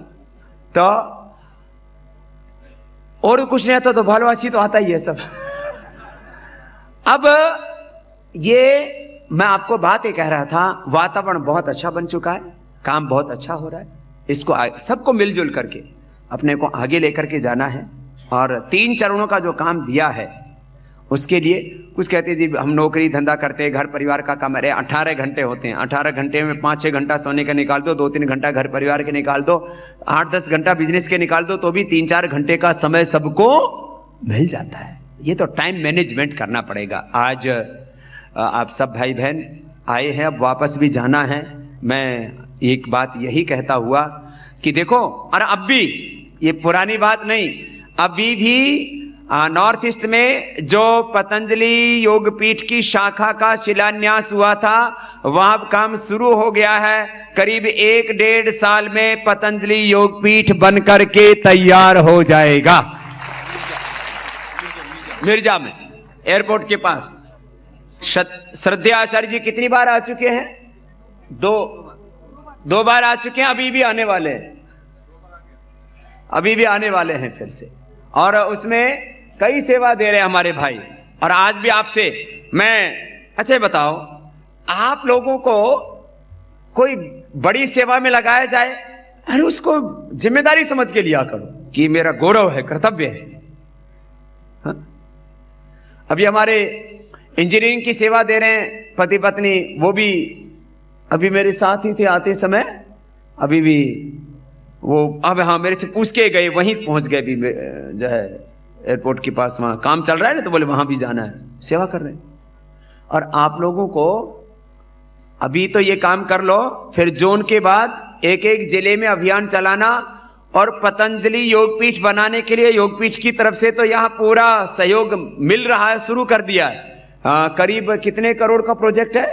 तो और कुछ नहीं आता तो भालवाची तो आता ही है सब। अब ये मैं आपको बात ये कह रहा था, वातावरण बहुत अच्छा बन चुका है, काम बहुत अच्छा हो रहा है। इसको सबको मिलजुल करके अपने को आगे लेकर के जाना है। और 3 चरणों का जो काम दिया है उसके लिए कुछ कहते हैं जी हम नौकरी धंधा करते हैं, घर परिवार का काम है, 18 घंटे होते हैं, 18 घंटे में 5-6 घंटा सोने का निकाल दो, 2-3 घंटा घर परिवार के निकाल दो, 8-10 घंटा बिजनेस के निकाल दो, तो भी 3-4 घंटे का समय सबको मिल जाता है। ये तो टाइम मैनेजमेंट करना पड़ेगा। आज आप सब भाई बहन आए हैं, अब वापस भी जाना है। मैं एक बात यही कहता हुआ कि देखो, और अब भी ये पुरानी बात नहीं, अभी भी नॉर्थ ईस्ट में जो पतंजलि योगपीठ की शाखा का शिलान्यास हुआ था, वहां काम शुरू हो गया है। करीब 1-1.5 साल में पतंजलि योगपीठ बनकर के तैयार हो जाएगा। मिर्जा में एयरपोर्ट के पास श्रद्धेय आचार्य जी कितनी बार आ चुके हैं? दो बार आ चुके हैं, अभी भी आने वाले हैं, अभी भी आने वाले हैं फिर से। और उसमें कई सेवा दे रहे हैं हमारे भाई। और आज भी आपसे मैं, अच्छा बताओ, आप लोगों को कोई बड़ी सेवा में लगाया जाए, अरे उसको जिम्मेदारी समझ के लिया करो कि मेरा गौरव है, कर्तव्य है। हाँ? अभी हमारे इंजीनियरिंग की सेवा दे रहे हैं पति पत्नी, वो भी अभी मेरे साथ ही थे आते समय, अभी भी वो अब हाँ मेरे से पूछ के गए, वहीं पहुंच गए भी जो है एयरपोर्ट के पास, वहां काम चल रहा है ना, तो बोले वहां भी जाना है, सेवा कर रहे हैं। और आप लोगों को अभी तो ये काम कर लो, फिर जोन के बाद एक जिले में अभियान चलाना, और पतंजलि योगपीठ बनाने के लिए योगपीठ की तरफ से तो यहाँ पूरा सहयोग मिल रहा है, शुरू कर दिया है। करीब कितने करोड़ का प्रोजेक्ट है?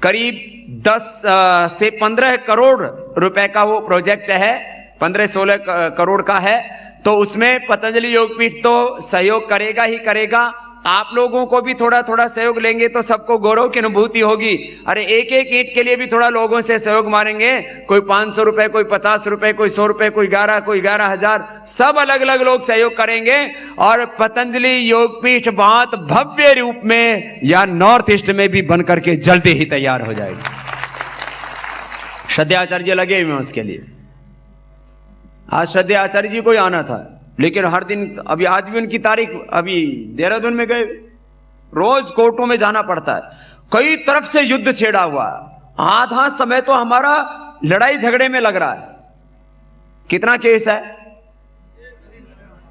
करीब 10 से 15 करोड़ रुपए का वो प्रोजेक्ट है, 15-16 करोड़ का है। तो उसमें पतंजलि योगपीठ तो सहयोग करेगा ही करेगा, आप लोगों को भी थोड़ा थोड़ा सहयोग लेंगे तो सबको गौरव की अनुभूति होगी। अरे एक ईंट के लिए भी थोड़ा लोगों से सहयोग मारेंगे, कोई 500 रुपए, कोई 50 रुपए, कोई 100 रुपए, कोई 11,000, सब अलग अलग लोग सहयोग करेंगे। और पतंजलि योगपीठ बहुत भव्य रूप में या नॉर्थ ईस्ट में भी बनकर के जल्दी ही तैयार हो जाएगी। श्रद्धेय आचार्य जी लगे हुए उसके लिए। आज श्रद्धेय आचार्य जी को ही आना था, लेकिन हर दिन, अभी आज भी उनकी तारीख, अभी देहरादून में गए, रोज कोर्टों में जाना पड़ता है, कई तरफ से युद्ध छेड़ा हुआ है। आधा समय तो हमारा लड़ाई झगड़े में लग रहा है। कितना केस है?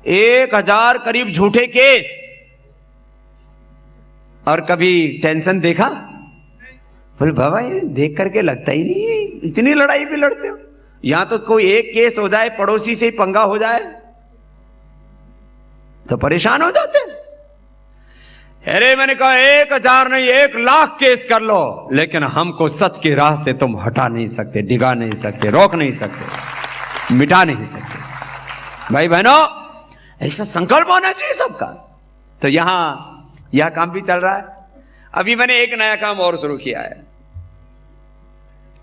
1000 करीब झूठे केस। और कभी टेंशन देखा? बोले बाबा ये देख करके लगता ही नहीं है इतनी लड़ाई भी लड़ते हो। यहां तो कोई एक केस हो जाए, पड़ोसी से ही पंगा हो जाए तो परेशान हो जाते हैं। अरे मैंने कहा 1000 नहीं 1,00,000 केस कर लो, लेकिन हमको सच के रास्ते तुम हटा नहीं सकते, डिगा नहीं सकते, रोक नहीं सकते, मिटा नहीं सकते। भाई बहनों, ऐसा संकल्प होना चाहिए सबका। तो यह काम भी चल रहा है। अभी मैंने एक नया काम और शुरू किया है।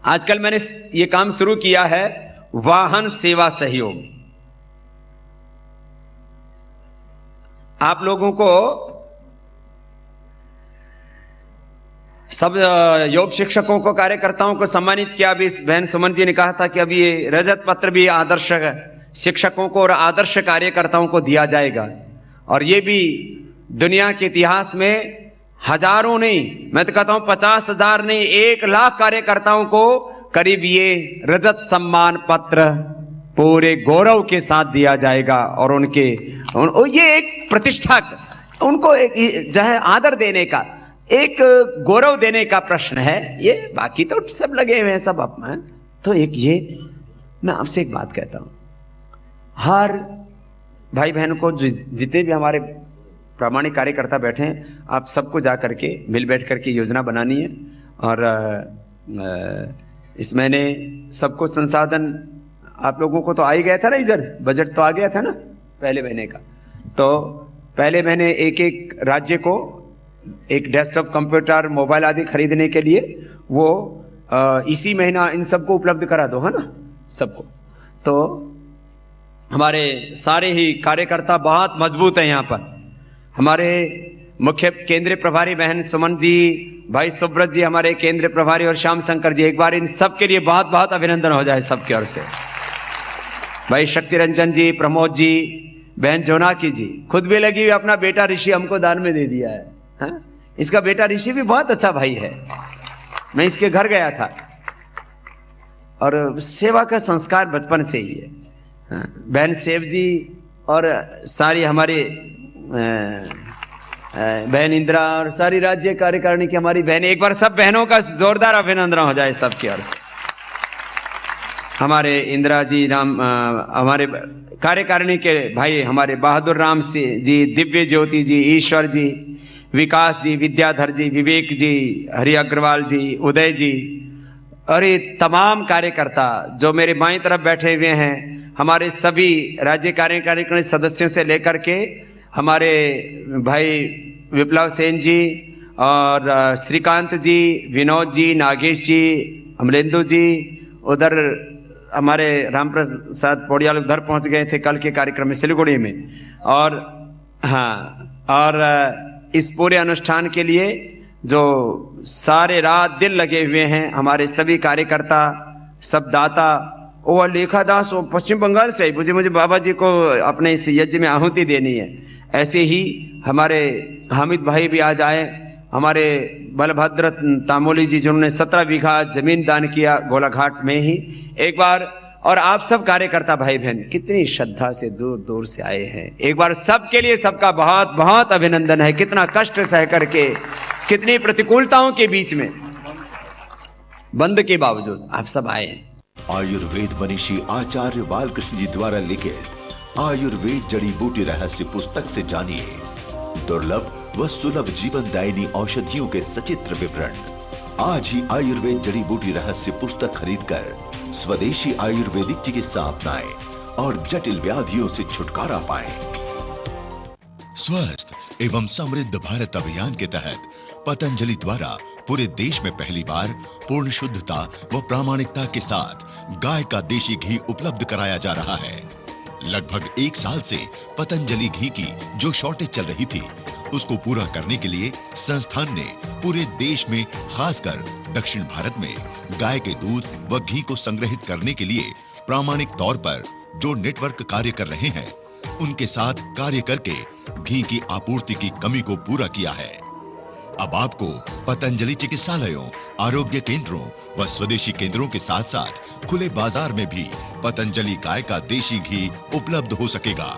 आजकल मैंने ये काम शुरू किया है, वाहन सेवा सहयोग। आप लोगों को सब योग शिक्षकों को, कार्यकर्ताओं को सम्मानित किया। अभी इस बहन सुमन जी ने कहा था कि अभी ये रजत पत्र भी आदर्श शिक्षकों को और आदर्श कार्यकर्ताओं को दिया जाएगा। और ये भी दुनिया के इतिहास में हजारों नहीं, मैं तो कहता हूं 50,000 नहीं, 1,00,000 कार्यकर्ताओं को करीब ये रजत सम्मान पत्र पूरे गौरव के साथ दिया जाएगा। और ये एक प्रतिष्ठा, उनको एक जो है आदर देने का, एक गौरव देने का प्रश्न है ये। बाकी तो सब लगे हुए हैं सब अपमान। तो एक ये, मैं आपसे एक बात कहता हूं, हर भाई बहन को, जितने भी हमारे प्रामाणिक कार्यकर्ता बैठे हैं, आप सबको जा करके मिल बैठ करके योजना बनानी है। और इस महीने सबको संसाधन आप लोगों को तो आ ही गया था ना, इधर बजट तो आ गया था ना पहले महीने का। तो पहले महीने एक राज्य को एक डेस्कटॉप कंप्यूटर, मोबाइल आदि खरीदने के लिए वो इसी महीना इन सबको उपलब्ध करा दो, है ना सबको। तो हमारे सारे ही कार्यकर्ता बहुत मजबूत हैं यहाँ पर। हमारे मुख्य केंद्रीय प्रभारी बहन सुमन जी, भाई सुब्रत जी हमारे केंद्रीय प्रभारी, और श्याम शंकर जी, एक बार इन सब के लिए बहुत बहुत अभिनंदन हो जाए सबकी ओर से। भाई शक्ति रंजन जी, प्रमोद जी, बहन जोनाकी जी खुद भी लगी हुई, अपना बेटा ऋषि हमको दान में दे दिया है। हाँ? इसका बेटा ऋषि भी बहुत अच्छा भाई है। मैं इसके घर गया था और सेवा का संस्कार बचपन से ही है। हाँ? बहन सेव जी और सारी हमारे बहन इंदिरा और सारी राज्य कार्यकारिणी की हमारी बहन, एक बार सब बहनों का जोरदार अभिनंदन हो जाए सबकी ओर से। हमारे इंदिरा जी, हमारे कार्यकारिणी के भाई हमारे बहादुर राम जी, दिव्य ज्योति जी, ईश्वर जी, विकास जी, विद्याधर जी, विवेक जी, हरि अग्रवाल जी, उदय जी और ये तमाम कार्यकर्ता जो मेरे बाईं तरफ बैठे हुए हैं, हमारे सभी राज्य कार्यकारिणी सदस्यों से लेकर के हमारे भाई विप्लव सेन जी और श्रीकांत जी, विनोद जी, नागेश जी, अमलेंदु जी, उधर हमारे राम प्रसाद पौड़ियाल उधर पहुंच गए थे कल के कार्यक्रम में सिलीगुड़ी में। और हाँ, और इस पूरे अनुष्ठान के लिए जो सारे रात दिन लगे हुए हैं हमारे सभी कार्यकर्ता, सब दाता, वो लेखा दास वो पश्चिम बंगाल से मुझे बाबा जी को अपने इस यज्ञ में आहुति देनी है। ऐसे ही हमारे हामिद भाई भी आज आए, हमारे बलभद्र तामोली जी जिन्होंने 17 बीघा जमीन दान किया गोलाघाट में ही एक बार, और आप सब कार्यकर्ता भाई बहन कितनी श्रद्धा से दूर दूर से आए हैं। एक बार सबके लिए सबका बहुत बहुत अभिनंदन है। कितना कष्ट सह करके, कितनी प्रतिकूलताओं के बीच में, बंद के बावजूद आप सब आए हैं। आयुर्वेद मनीषी आचार्य बालकृष्ण जी द्वारा लिखित आयुर्वेद जड़ी बूटी रहस्य पुस्तक से जानिए दुर्लभ व सुलभ जीवनदायिनी औषधियों के सचित्र विवरण। आज ही आयुर्वेद जड़ी बूटी रहस्य पुस्तक खरीदकर स्वदेशी आयुर्वेदिक चिकित्सा अपनाएं और जटिल व्याधियों से छुटकारा पाएं। स्वस्थ एवं समृद्ध भारत अभियान के तहत पतंजलि द्वारा पूरे देश में पहली बार पूर्ण शुद्धता व प्रामाणिकता के साथ गाय का देशी घी उपलब्ध कराया जा रहा है। लगभग 1 साल से पतंजलि घी की जो शॉर्टेज चल रही थी, उसको पूरा करने के लिए संस्थान ने पूरे देश में, खासकर दक्षिण भारत में गाय के दूध व घी को संग्रहित करने के लिए प्रामाणिक तौर पर जो नेटवर्क कार्य कर रहे हैं, उनके साथ कार्य करके घी की आपूर्ति की कमी को पूरा किया है। अब आपको पतंजलि चिकित्सालयों, आरोग्य केंद्रों व स्वदेशी केंद्रों के साथ साथ खुले बाजार में भी पतंजलि गाय का देशी घी उपलब्ध हो सकेगा।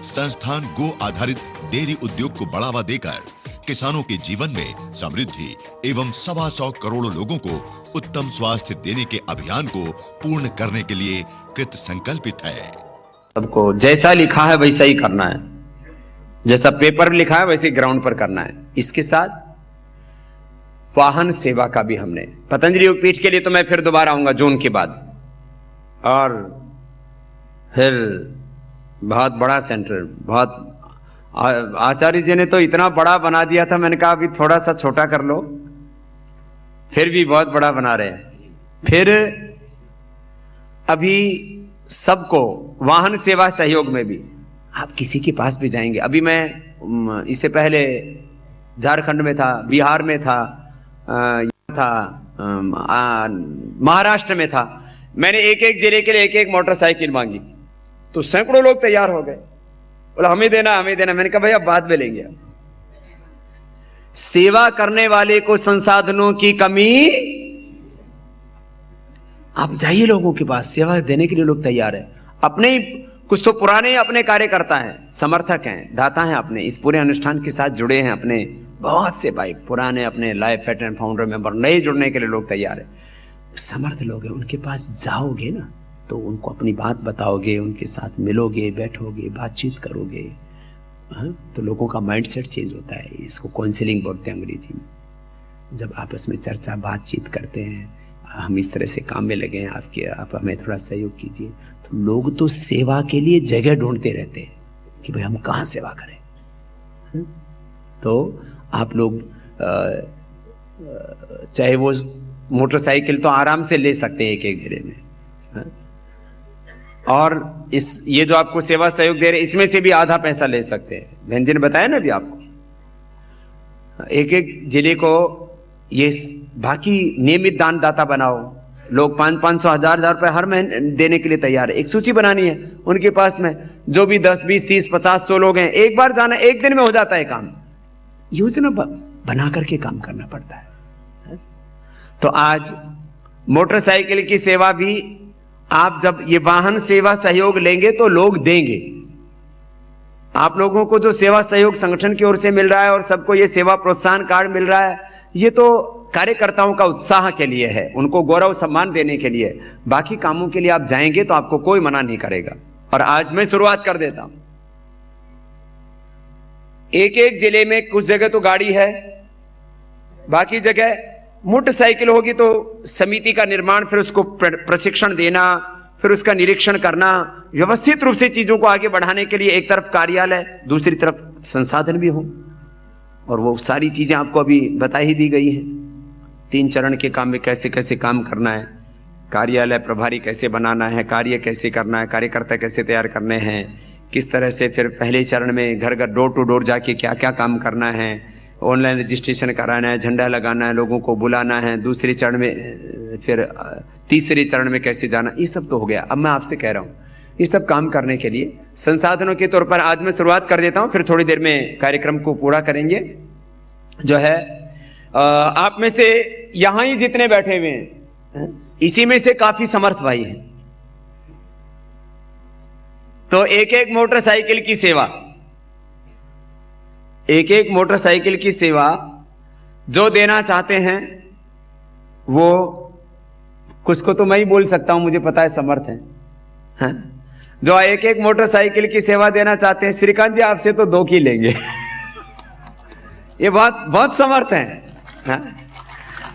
संस्थान गो आधारित डेयरी उद्योग को बढ़ावा देकर किसानों के जीवन में समृद्धि एवं 125 करोड़ लोगों को उत्तम स्वास्थ्य देने के अभियान को पूर्ण करने के लिए कृत संकल्पित है। सबको जैसा लिखा है वैसा ही करना है, जैसा पेपर लिखा है वैसे ग्राउंड पर करना है। इसके साथ वाहन सेवा का भी हमने पतंजलि योगपीठ के लिए, तो मैं फिर दोबारा आऊंगा जून के बाद, और फिर बहुत बड़ा सेंटर, बहुत आचार्य जी ने तो इतना बड़ा बना दिया था, मैंने कहा अभी थोड़ा सा छोटा कर लो, फिर भी बहुत बड़ा बना रहे हैं। फिर अभी सबको वाहन सेवा सहयोग में भी आप किसी के पास भी जाएंगे। अभी मैं इससे पहले झारखंड में था, बिहार में था, महाराष्ट्र में था। मैंने एक एक जिले के लिए एक एक मोटरसाइकिल मांगी, तो सैकड़ों लोग तैयार हो गए, बोला हमें देना हमें देना। मैंने कहा भाई अब बाद में लेंगे। सेवा करने वाले को संसाधनों की कमी, आप जाइए लोगों के पास, सेवा देने के लिए लोग तैयार है। अपने कुछ तो पुराने अपने कार्यकर्ता हैं, समर्थक हैं, दाता हैं, अपने इस पूरे अनुष्ठान के साथ जुड़े हैं। अपने बहुत से भाई पुराने अपने लाइफ पैटर्न फाउंडर मेंबर, नए जुड़ने के लिए लोग तैयार है। समर्थ लोग हैं, उनके पास जाओगे ना तो उनको अपनी बात बताओगे, उनके साथ मिलोगे, बैठोगे, बातचीत करोगे, तो लोगों का माइंडसेट चेंज होता है। इसको काउंसलिंग बोलते हैं अंग्रेजी में। जब आपस में चर्चा बातचीत करते हैं, हम इस तरह से काम में लगे हैं, आप हमें थोड़ा सहयोग कीजिए, तो लोग तो सेवा के लिए जगह ढूंढते रहते हैं कि भाई हम कहाँ सेवा करें। तो आप लोग चाहे वो मोटरसाइकिल तो आराम से ले सकते हैं एक एक घेरे में, और ये जो आपको सेवा सहयोग दे रहे हैं इसमें से भी आधा पैसा ले सकते हैं। बहन जी ने बताया ना अभी आपको, एक एक जिले को ये बाकी नियमित दानदाता बनाओ, लोग 500-500 हजार रुपए हर महीने देने के लिए तैयार है। एक सूची बनानी है उनके पास में, जो भी 10, 20, 30, 50, 100 लोग हैं, एक बार जाना, एक दिन में हो जाता है काम। योजना बना करके काम करना पड़ता है। तो आज मोटरसाइकिल की सेवा भी आप जब ये वाहन सेवा सहयोग लेंगे तो लोग देंगे। आप लोगों को जो सेवा सहयोग संगठन की ओर से मिल रहा है और सबको ये सेवा प्रोत्साहन कार्ड मिल रहा है, ये तो कार्यकर्ताओं का उत्साह के लिए है, उनको गौरव सम्मान देने के लिए। बाकी कामों के लिए आप जाएंगे तो आपको कोई मना नहीं करेगा। और आज मैं शुरुआत कर देता हूं। एक एक जिले में कुछ जगह तो गाड़ी है, बाकी जगह मोटरसाइकिल होगी तो समिति का निर्माण, फिर उसको प्रशिक्षण देना, फिर उसका निरीक्षण करना, व्यवस्थित रूप से चीजों को आगे बढ़ाने के लिए एक तरफ कार्यालय, दूसरी तरफ संसाधन भी हो। और वो सारी चीजें आपको अभी बता ही दी गई है। 3 चरण के काम में कैसे कैसे काम करना है, कार्यालय प्रभारी कैसे बनाना है, कार्य कैसे करना है, कार्यकर्ता कैसे तैयार करने हैं, किस तरह से फिर पहले चरण में घर घर डोर टू डोर जाके क्या क्या काम करना है, ऑनलाइन रजिस्ट्रेशन कराना है, झंडा लगाना है, लोगों को बुलाना है, दूसरे चरण में, फिर तीसरे चरण में कैसे जाना, ये सब तो हो गया। अब मैं आपसे कह रहा हूँ ये सब काम करने के लिए संसाधनों के तौर पर आज मैं शुरुआत कर देता हूं, फिर थोड़ी देर में कार्यक्रम को पूरा करेंगे। जो है आप में से यहां ही जितने बैठे हुए हैं, इसी में से काफी समर्थ भाई हैं। तो एक एक मोटरसाइकिल की सेवा, एक एक मोटरसाइकिल की सेवा जो देना चाहते हैं वो, कुछ को तो मैं ही बोल सकता हूं, मुझे पता है समर्थ हैं। जो एक एक मोटरसाइकिल की सेवा देना चाहते हैं, श्रीकांत जी आपसे तो 2 की लेंगे। ये बहुत बहुत समर्थ हैं।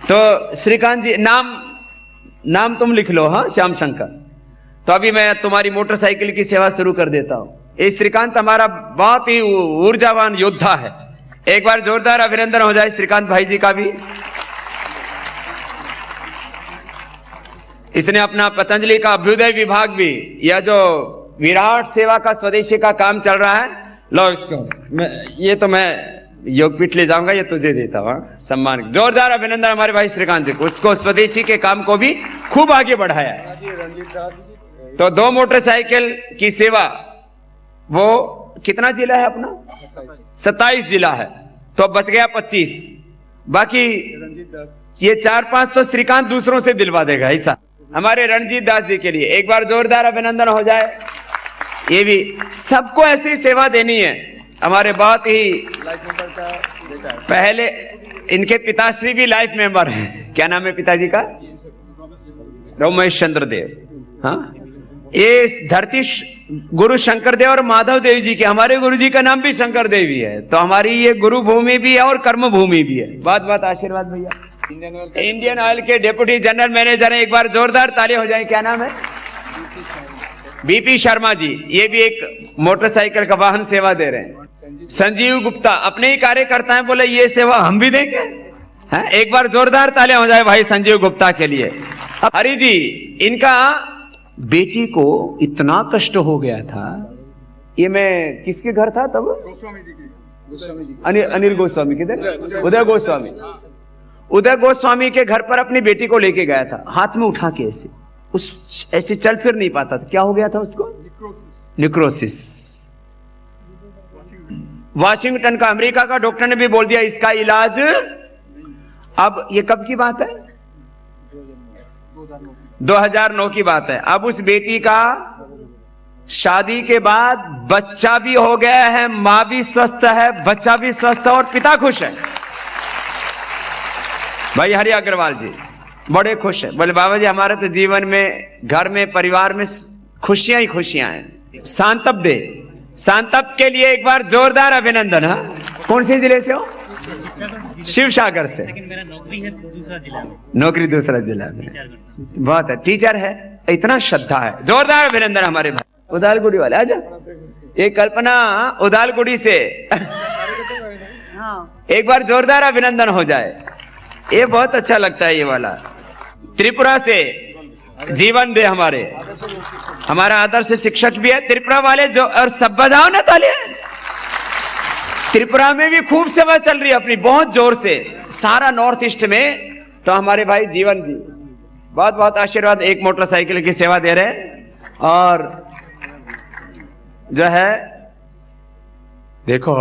तो श्रीकांत जी नाम तुम लिख लो। हाँ, श्याम शंकर। तो अभी मैं तुम्हारी मोटरसाइकिल की सेवा शुरू कर देता हूं। ये श्रीकांत हमारा बहुत ही ऊर्जावान योद्धा है। एक बार जोरदार अभिनंदन हो जाए श्रीकांत भाई जी का भी। इसने अपना पतंजलि का अभ्युदय विभाग भी, या जो विराट सेवा का स्वदेशी का काम चल रहा है, लो इसको, ये तो मैं योगपीठ ले जाऊंगा, ये तुझे देता हूं सम्मान। जोरदार अभिनंदन हमारे भाई श्रीकांत जी को, उसको स्वदेशी के काम को भी खूब आगे बढ़ाया। तो 2 मोटरसाइकिल की सेवा, वो कितना जिला है अपना? 27 जिला है, तो अब बच गया 25। बाकी ये 4-5 तो श्रीकांत दूसरों से दिलवा देगा। ऐसा हमारे रणजीत दास जी के लिए एक बार जोरदार अभिनंदन हो जाए। ये भी सबको ऐसी सेवा देनी है। हमारे बहुत ही पहले इनके पिताश्री भी लाइफ मेंबर हैं। क्या नाम है पिताजी का? रमेश चंद्र देव। हाँ, ये धरती गुरु शंकर देव और माधव देव जी के, हमारे गुरु जी का नाम भी शंकर देव ही है। तो हमारी ये गुरु भूमि भी है और कर्म भूमि भी है। बहुत बहुत आशीर्वाद भैया। इंडियन ऑयल के डिप्टी जनरल मैनेजर है, एक बार जोरदार ताली हो जाए। क्या नाम है? बीपी शर्मा जी। ये भी एक मोटरसाइकिल का वाहन सेवा दे रहे हैं। संजीव गुप्ता अपने ही कार्यकर्ता हैं, बोले ये सेवा हम भी देंगे। है, एक बार जोरदार तालियां हो जाए भाई संजीव गुप्ता के लिए। हरि जी, इनका बेटी को इतना कष्ट हो गया था, ये मैं किसके घर था तब? अनिल गोस्वामी। किधर? उदय गोस्वामी। उदय गोस्वामी के घर पर अपनी बेटी को लेके गया था, हाथ में उठा के ऐसे चल फिर नहीं पाता था। क्या हो गया था उसको? निक्रोसिस। वाशिंगटन का, अमेरिका का डॉक्टर ने भी बोल दिया इसका इलाज। अब ये कब की बात है? 2009 की बात है। अब उस बेटी का शादी के बाद बच्चा भी हो गया है, मां भी स्वस्थ है, बच्चा भी स्वस्थ है और पिता खुश है। भाई हरि अग्रवाल जी बड़े खुश है, बोले बाबा जी हमारे तो जीवन में, घर में, परिवार में खुशियां ही खुशियां हैं। सांतप दे, सांतप के लिए एक बार जोरदार अभिनंदन। हाँ, कौन से जिले से हो? शिव सागर से। लेकिन मेरा नौकरी है दूसरा जिला में। नौकरी दूसरा जिला में, बहुत है, टीचर है। इतना श्रद्धा है। जोरदार अभिनंदन हमारे भाई उदालगुड़ी वाले। आजा, ये कल्पना उदालगुड़ी से एक बार जोरदार अभिनंदन हो जाए। ये बहुत अच्छा लगता है ये वाला। त्रिपुरा से जीवन दे हमारा आदर्श शिक्षक भी है त्रिपुरा वाले जो, और सब बजाओ ना तालियां। त्रिपुरा में भी खूब सेवा चल रही है अपनी, बहुत जोर से। सारा नॉर्थ ईस्ट में तो हमारे भाई जीवन जी बहुत बहुत आशीर्वाद। एक मोटरसाइकिल की सेवा दे रहे हैं और जो है देखो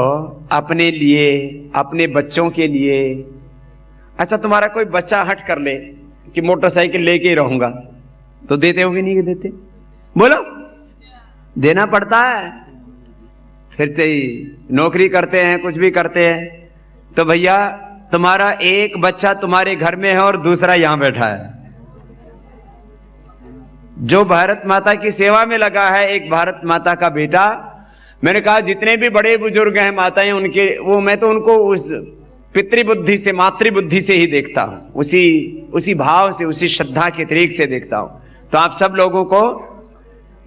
अपने लिए, अपने बच्चों के लिए। अच्छा तुम्हारा कोई बच्चा हट कर ले कि मोटरसाइकिल लेके ही रहूंगा, तो देते हो कि नहीं देते? बोलो, देना पड़ता है। फिर चाहिए नौकरी करते हैं, कुछ भी करते हैं, तो भैया तुम्हारा एक बच्चा तुम्हारे घर में है और दूसरा यहां बैठा है, जो भारत माता की सेवा में लगा है, एक भारत माता का बेटा। मैंने कहा जितने भी बड़े बुजुर्ग हैं, माताएं, उनके वो मैं तो उनको उस पितृबुद्धि से, मातृबुद्धि से ही देखता हूं, उसी भाव से, उसी श्रद्धा के तरीके से देखता हूं। तो आप सब लोगों को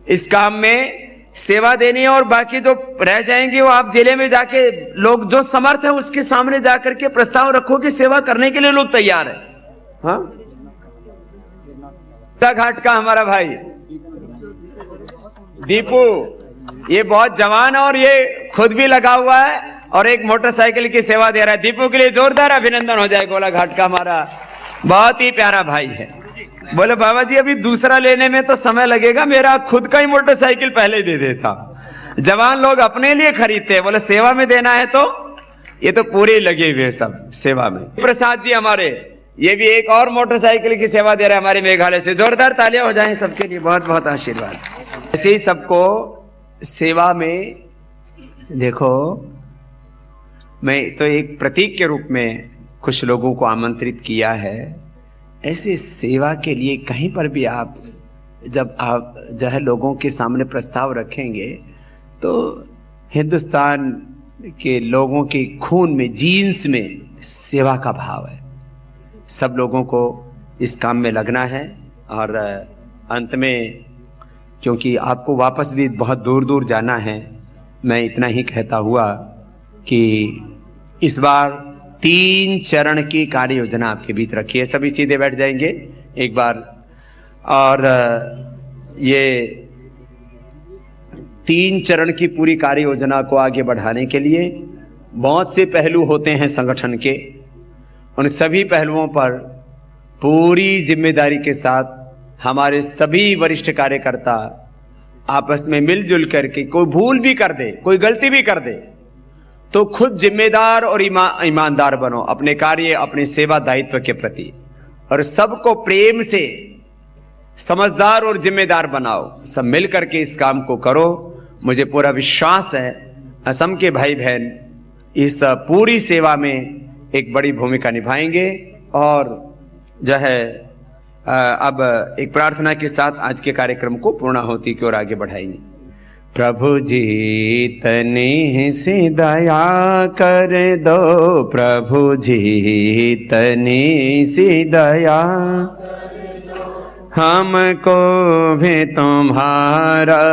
इस काम में सेवा देनी है, और बाकी जो रह जाएंगे वो आप जिले में जाके, लोग जो समर्थ है उसके सामने जाकर के प्रस्ताव रखो कि सेवा करने के लिए लोग तैयार है। हाँ, घाट का हमारा भाई दीपू, ये बहुत जवान है और ये खुद भी लगा हुआ है और एक मोटरसाइकिल की सेवा दे रहा है। दीपू के लिए जोरदार अभिनंदन हो जाए। गोला घाट का हमारा बहुत ही प्यारा भाई है। बोले बाबा जी अभी दूसरा लेने में तो समय लगेगा, मेरा खुद का ही मोटरसाइकिल पहले दे देता। जवान लोग अपने लिए खरीदते हैं, बोले सेवा में देना है तो ये तो पूरे लगे हुए सब सेवा में। प्रसाद जी हमारे, ये भी एक और मोटरसाइकिल की सेवा दे रहे हैं हमारे मेघालय से। जोरदार तालियां हो जाएं सबके लिए, बहुत बहुत आशीर्वाद। ऐसे ही सबको सेवा में देखो, मैं तो एक प्रतीक के रूप में कुछ लोगों को आमंत्रित किया है। ऐसे सेवा के लिए कहीं पर भी आप जब आप जो है लोगों के सामने प्रस्ताव रखेंगे, तो हिंदुस्तान के लोगों के खून में, जीन्स में सेवा का भाव है। सब लोगों को इस काम में लगना है। और अंत में, क्योंकि आपको वापस भी बहुत दूर दूर जाना है, मैं इतना ही कहता हुआ कि इस बार 3 चरण की कार्य योजना आपके बीच रखी है। सभी सीधे बैठ जाएंगे एक बार। और ये 3 चरण की पूरी कार्य योजना को आगे बढ़ाने के लिए बहुत से पहलू होते हैं संगठन के। उन सभी पहलुओं पर पूरी जिम्मेदारी के साथ हमारे सभी वरिष्ठ कार्यकर्ता आपस में मिलजुल करके, कोई भूल भी कर दे, कोई गलती भी कर दे, तो खुद जिम्मेदार और ईमानदार बनो अपने कार्य, अपने सेवा दायित्व के प्रति, और सबको प्रेम से समझदार और जिम्मेदार बनाओ। सब मिल करके इस काम को करो। मुझे पूरा विश्वास है असम के भाई बहन इस पूरी सेवा में एक बड़ी भूमिका निभाएंगे। और जो है अब एक प्रार्थना के साथ आज के कार्यक्रम को पूर्णाहुति की ओर आगे बढ़ाएंगे। प्रभु जी तनी से दया कर दो, प्रभु जी तनी से दया, हमको भी तुम्हारा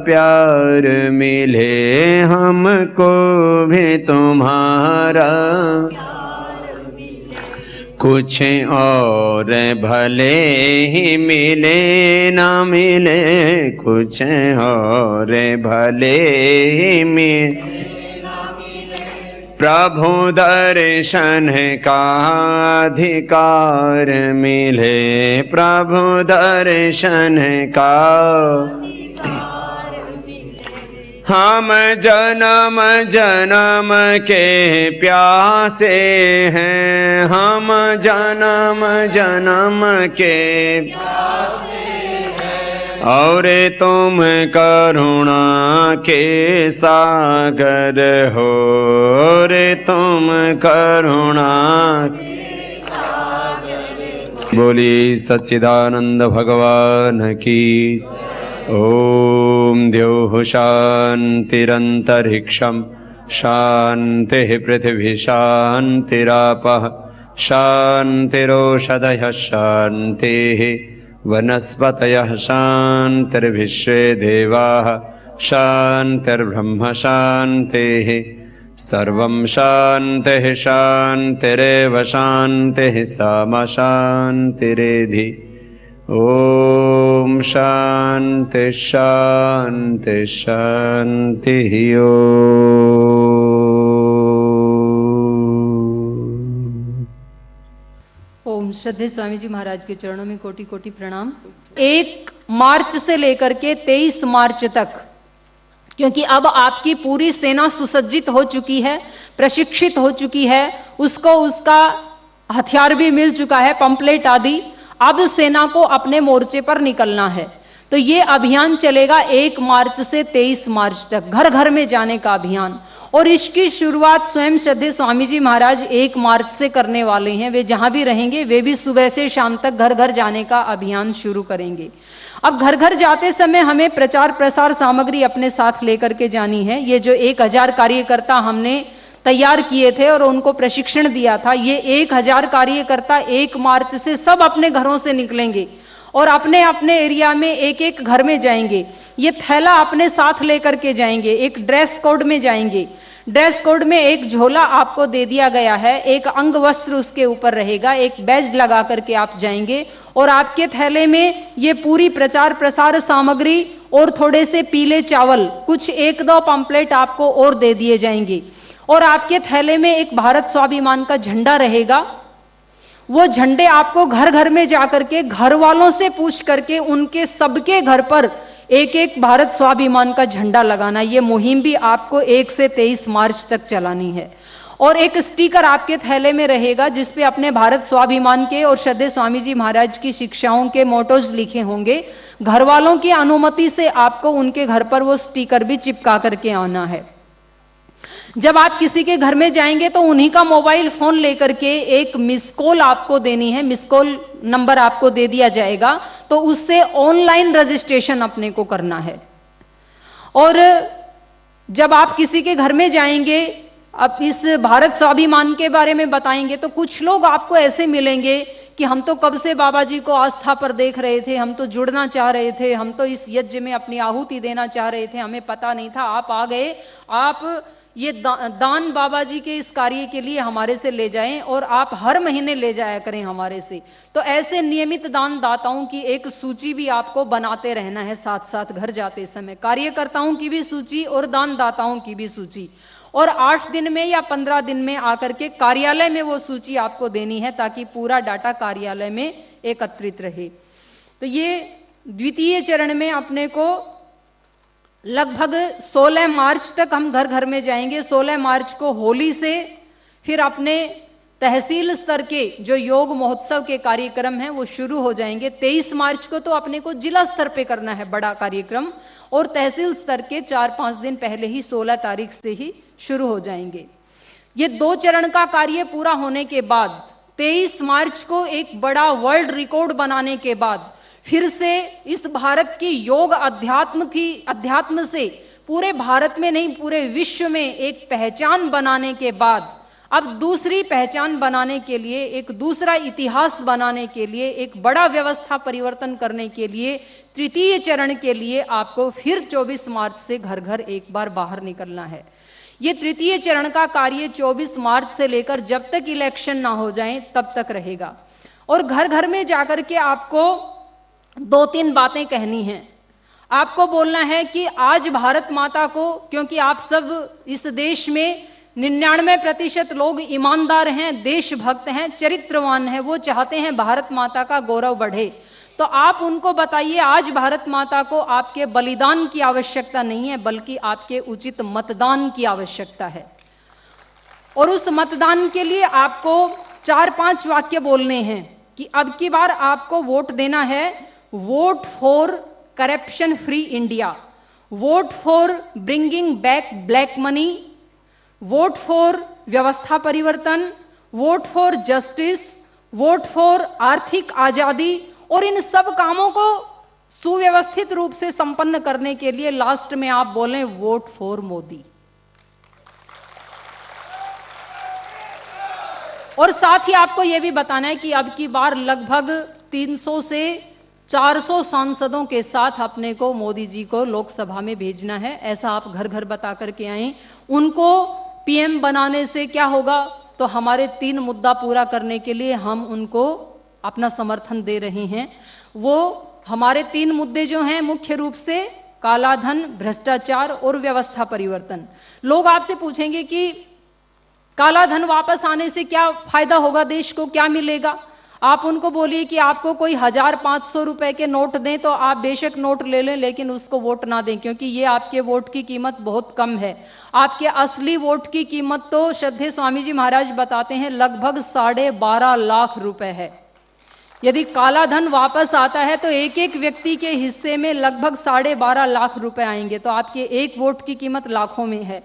प्यार मिले, हमको भी तुम्हारा कुछ और भले ही मिले ना मिले, कुछ और भले ही मिले, प्रभु दर्शन का अधिकार मिले, प्रभु दर्शन का। हम जन्म जन्म के प्यासे हैं, हम जन्म जन्म के प्यासे हैं, और तुम करुणा के सागर हो, रे तुम करुणा के सागर हो। बोली सच्चिदानंद भगवान की। ओम द्योः शान्तिरन्तरिक्षं शान्तिः पृथिवी शान्तिरापः शान्तिरोषधयः शान्तिः वनस्पतयः शान्तिर्विश्वे देवाः शान्तिर्ब्रह्म शान्तिः सर्वं शान्तिः शान्तिरेव शान्तिः सामा शान्तिरेधि। ओम शांति शांति शांति। ओम श्रद्धेय स्वामी जी महाराज के चरणों में कोटि कोटि प्रणाम। 1 मार्च से लेकर के 23 मार्च तक, क्योंकि अब आपकी पूरी सेना सुसज्जित हो चुकी है, प्रशिक्षित हो चुकी है, उसको उसका हथियार भी मिल चुका है, पंपलेट आदि। अब सेना को अपने मोर्चे पर निकलना है। तो ये अभियान चलेगा 1 मार्च से 23 मार्च तक, घर घर में जाने का अभियान। और इसकी शुरुआत स्वयं श्रद्धेय स्वामी जी महाराज 1 मार्च से करने वाले हैं। वे जहां भी रहेंगे वे भी सुबह से शाम तक घर घर जाने का अभियान शुरू करेंगे। अब घर घर जाते समय हमें प्रचार प्रसार सामग्री अपने साथ लेकर के जानी है। ये जो 1000 कार्यकर्ता हमने तैयार किए थे और उनको प्रशिक्षण दिया था, ये 1000 कार्यकर्ता 1 मार्च से सब अपने घरों से निकलेंगे और अपने अपने एरिया में एक एक घर में जाएंगे। ये थैला अपने साथ लेकर के जाएंगे, एक ड्रेस कोड में जाएंगे। ड्रेस कोड में एक झोला आपको दे दिया गया है, एक अंग वस्त्र उसके ऊपर रहेगा, एक बैज लगा करके आप जाएंगे और आपके थैले में ये पूरी प्रचार प्रसार सामग्री और थोड़े से पीले चावल, कुछ 1-2 पंपलेट आपको और दे दिए जाएंगे। और आपके थैले में एक भारत स्वाभिमान का झंडा रहेगा। वो झंडे आपको घर घर में जाकर के घर वालों से पूछ करके उनके सबके घर पर एक एक भारत स्वाभिमान का झंडा लगाना। ये मुहिम भी आपको 1 से 23 मार्च तक चलानी है। और एक स्टिकर आपके थैले में रहेगा जिसपे अपने भारत स्वाभिमान के और श्रद्धेय स्वामी जी महाराज की शिक्षाओं के मोटोज लिखे होंगे। घर वालों की अनुमति से आपको उनके घर पर वो स्टिकर भी चिपका करके आना है। जब आप किसी के घर में जाएंगे तो उन्हीं का मोबाइल फोन लेकर के एक मिस कॉल आपको देनी है, मिस कॉल नंबर आपको दे दिया जाएगा, तो उससे ऑनलाइन रजिस्ट्रेशन अपने को करना है। और जब आप किसी के घर में जाएंगे, अब इस भारत स्वाभिमान के बारे में बताएंगे तो कुछ लोग आपको ऐसे मिलेंगे कि हम तो कब से बाबा जी को आस्था पर देख रहे थे, हम तो जुड़ना चाह रहे थे, हम तो इस यज्ञ में अपनी आहुति देना चाह रहे थे, हमें पता नहीं था, आप आ गए, आप ये दान बाबा जी के इस कार्य के लिए हमारे से ले जाएं और आप हर महीने ले जाया करें हमारे से। तो ऐसे नियमित दान दाताओं की एक सूची भी आपको बनाते रहना है साथ साथ घर जाते समय, कार्यकर्ताओं की भी सूची और दान दाताओं की भी सूची। और 8 दिन में या 15 दिन में आकर के कार्यालय में वो सूची आपको देनी है ताकि पूरा डाटा कार्यालय में एकत्रित रहे। तो ये द्वितीय चरण में अपने को लगभग 16 मार्च तक हम घर घर में जाएंगे। 16 मार्च को होली से फिर अपने तहसील स्तर के जो योग महोत्सव के कार्यक्रम हैं वो शुरू हो जाएंगे। 23 मार्च को तो अपने को जिला स्तर पे करना है बड़ा कार्यक्रम, और तहसील स्तर के 4-5 दिन पहले ही 16 तारीख से ही शुरू हो जाएंगे। ये 2 चरण का कार्य पूरा होने के बाद 23 मार्च को एक बड़ा वर्ल्ड रिकॉर्ड बनाने के बाद फिर से इस भारत की योग अध्यात्म से पूरे भारत में नहीं पूरे विश्व में एक पहचान बनाने के बाद अब दूसरी पहचान बनाने के लिए, एक दूसरा इतिहास बनाने के लिए, एक बड़ा व्यवस्था परिवर्तन करने के लिए तृतीय चरण के लिए आपको फिर 24 मार्च से घर घर एक बार बाहर निकलना है। ये तृतीय चरण का कार्य 24 मार्च से लेकर जब तक इलेक्शन ना हो जाए तब तक रहेगा। और घर घर में जाकर के आपको 2-3 बातें कहनी हैं। आपको बोलना है कि आज भारत माता को, क्योंकि आप सब इस देश में 99% लोग ईमानदार हैं, देशभक्त हैं, चरित्रवान हैं, वो चाहते हैं भारत माता का गौरव बढ़े। तो आप उनको बताइए आज भारत माता को आपके बलिदान की आवश्यकता नहीं है बल्कि आपके उचित मतदान की आवश्यकता है। और उस मतदान के लिए आपको 4-5 वाक्य बोलने हैं कि अब की बार आपको वोट देना है। Vote for corruption free India, vote for bringing back black money, vote for व्यवस्था परिवर्तन, vote for justice, vote for आर्थिक आजादी। और इन सब कामों को सुव्यवस्थित रूप से संपन्न करने के लिए लास्ट में आप बोलें वोट फॉर मोदी। और साथ ही आपको यह भी बताना है कि अब की बार लगभग 300 से 400 सांसदों के साथ अपने को मोदी जी को लोकसभा में भेजना है। ऐसा आप घर घर बता करके आए। उनको पीएम बनाने से क्या होगा, तो हमारे 3 मुद्दा पूरा करने के लिए हम उनको अपना समर्थन दे रहे हैं। वो हमारे 3 मुद्दे जो हैं मुख्य रूप से काला धन, भ्रष्टाचार और व्यवस्था परिवर्तन। लोग आपसे पूछेंगे कि काला धन वापस आने से क्या फायदा होगा, देश को क्या मिलेगा। आप उनको बोलिए कि आपको कोई 1,500 रुपए के नोट दें तो आप बेशक नोट ले लें, लेकिन उसको वोट ना दें, क्योंकि ये आपके वोट की कीमत बहुत कम है। आपके असली वोट की कीमत तो श्रद्धेय स्वामी जी महाराज बताते हैं लगभग 12.5 लाख रुपए है। यदि काला धन वापस आता है तो एक एक व्यक्ति के हिस्से में लगभग 12.5 लाख रुपए आएंगे, तो आपके एक वोट की कीमत लाखों में है।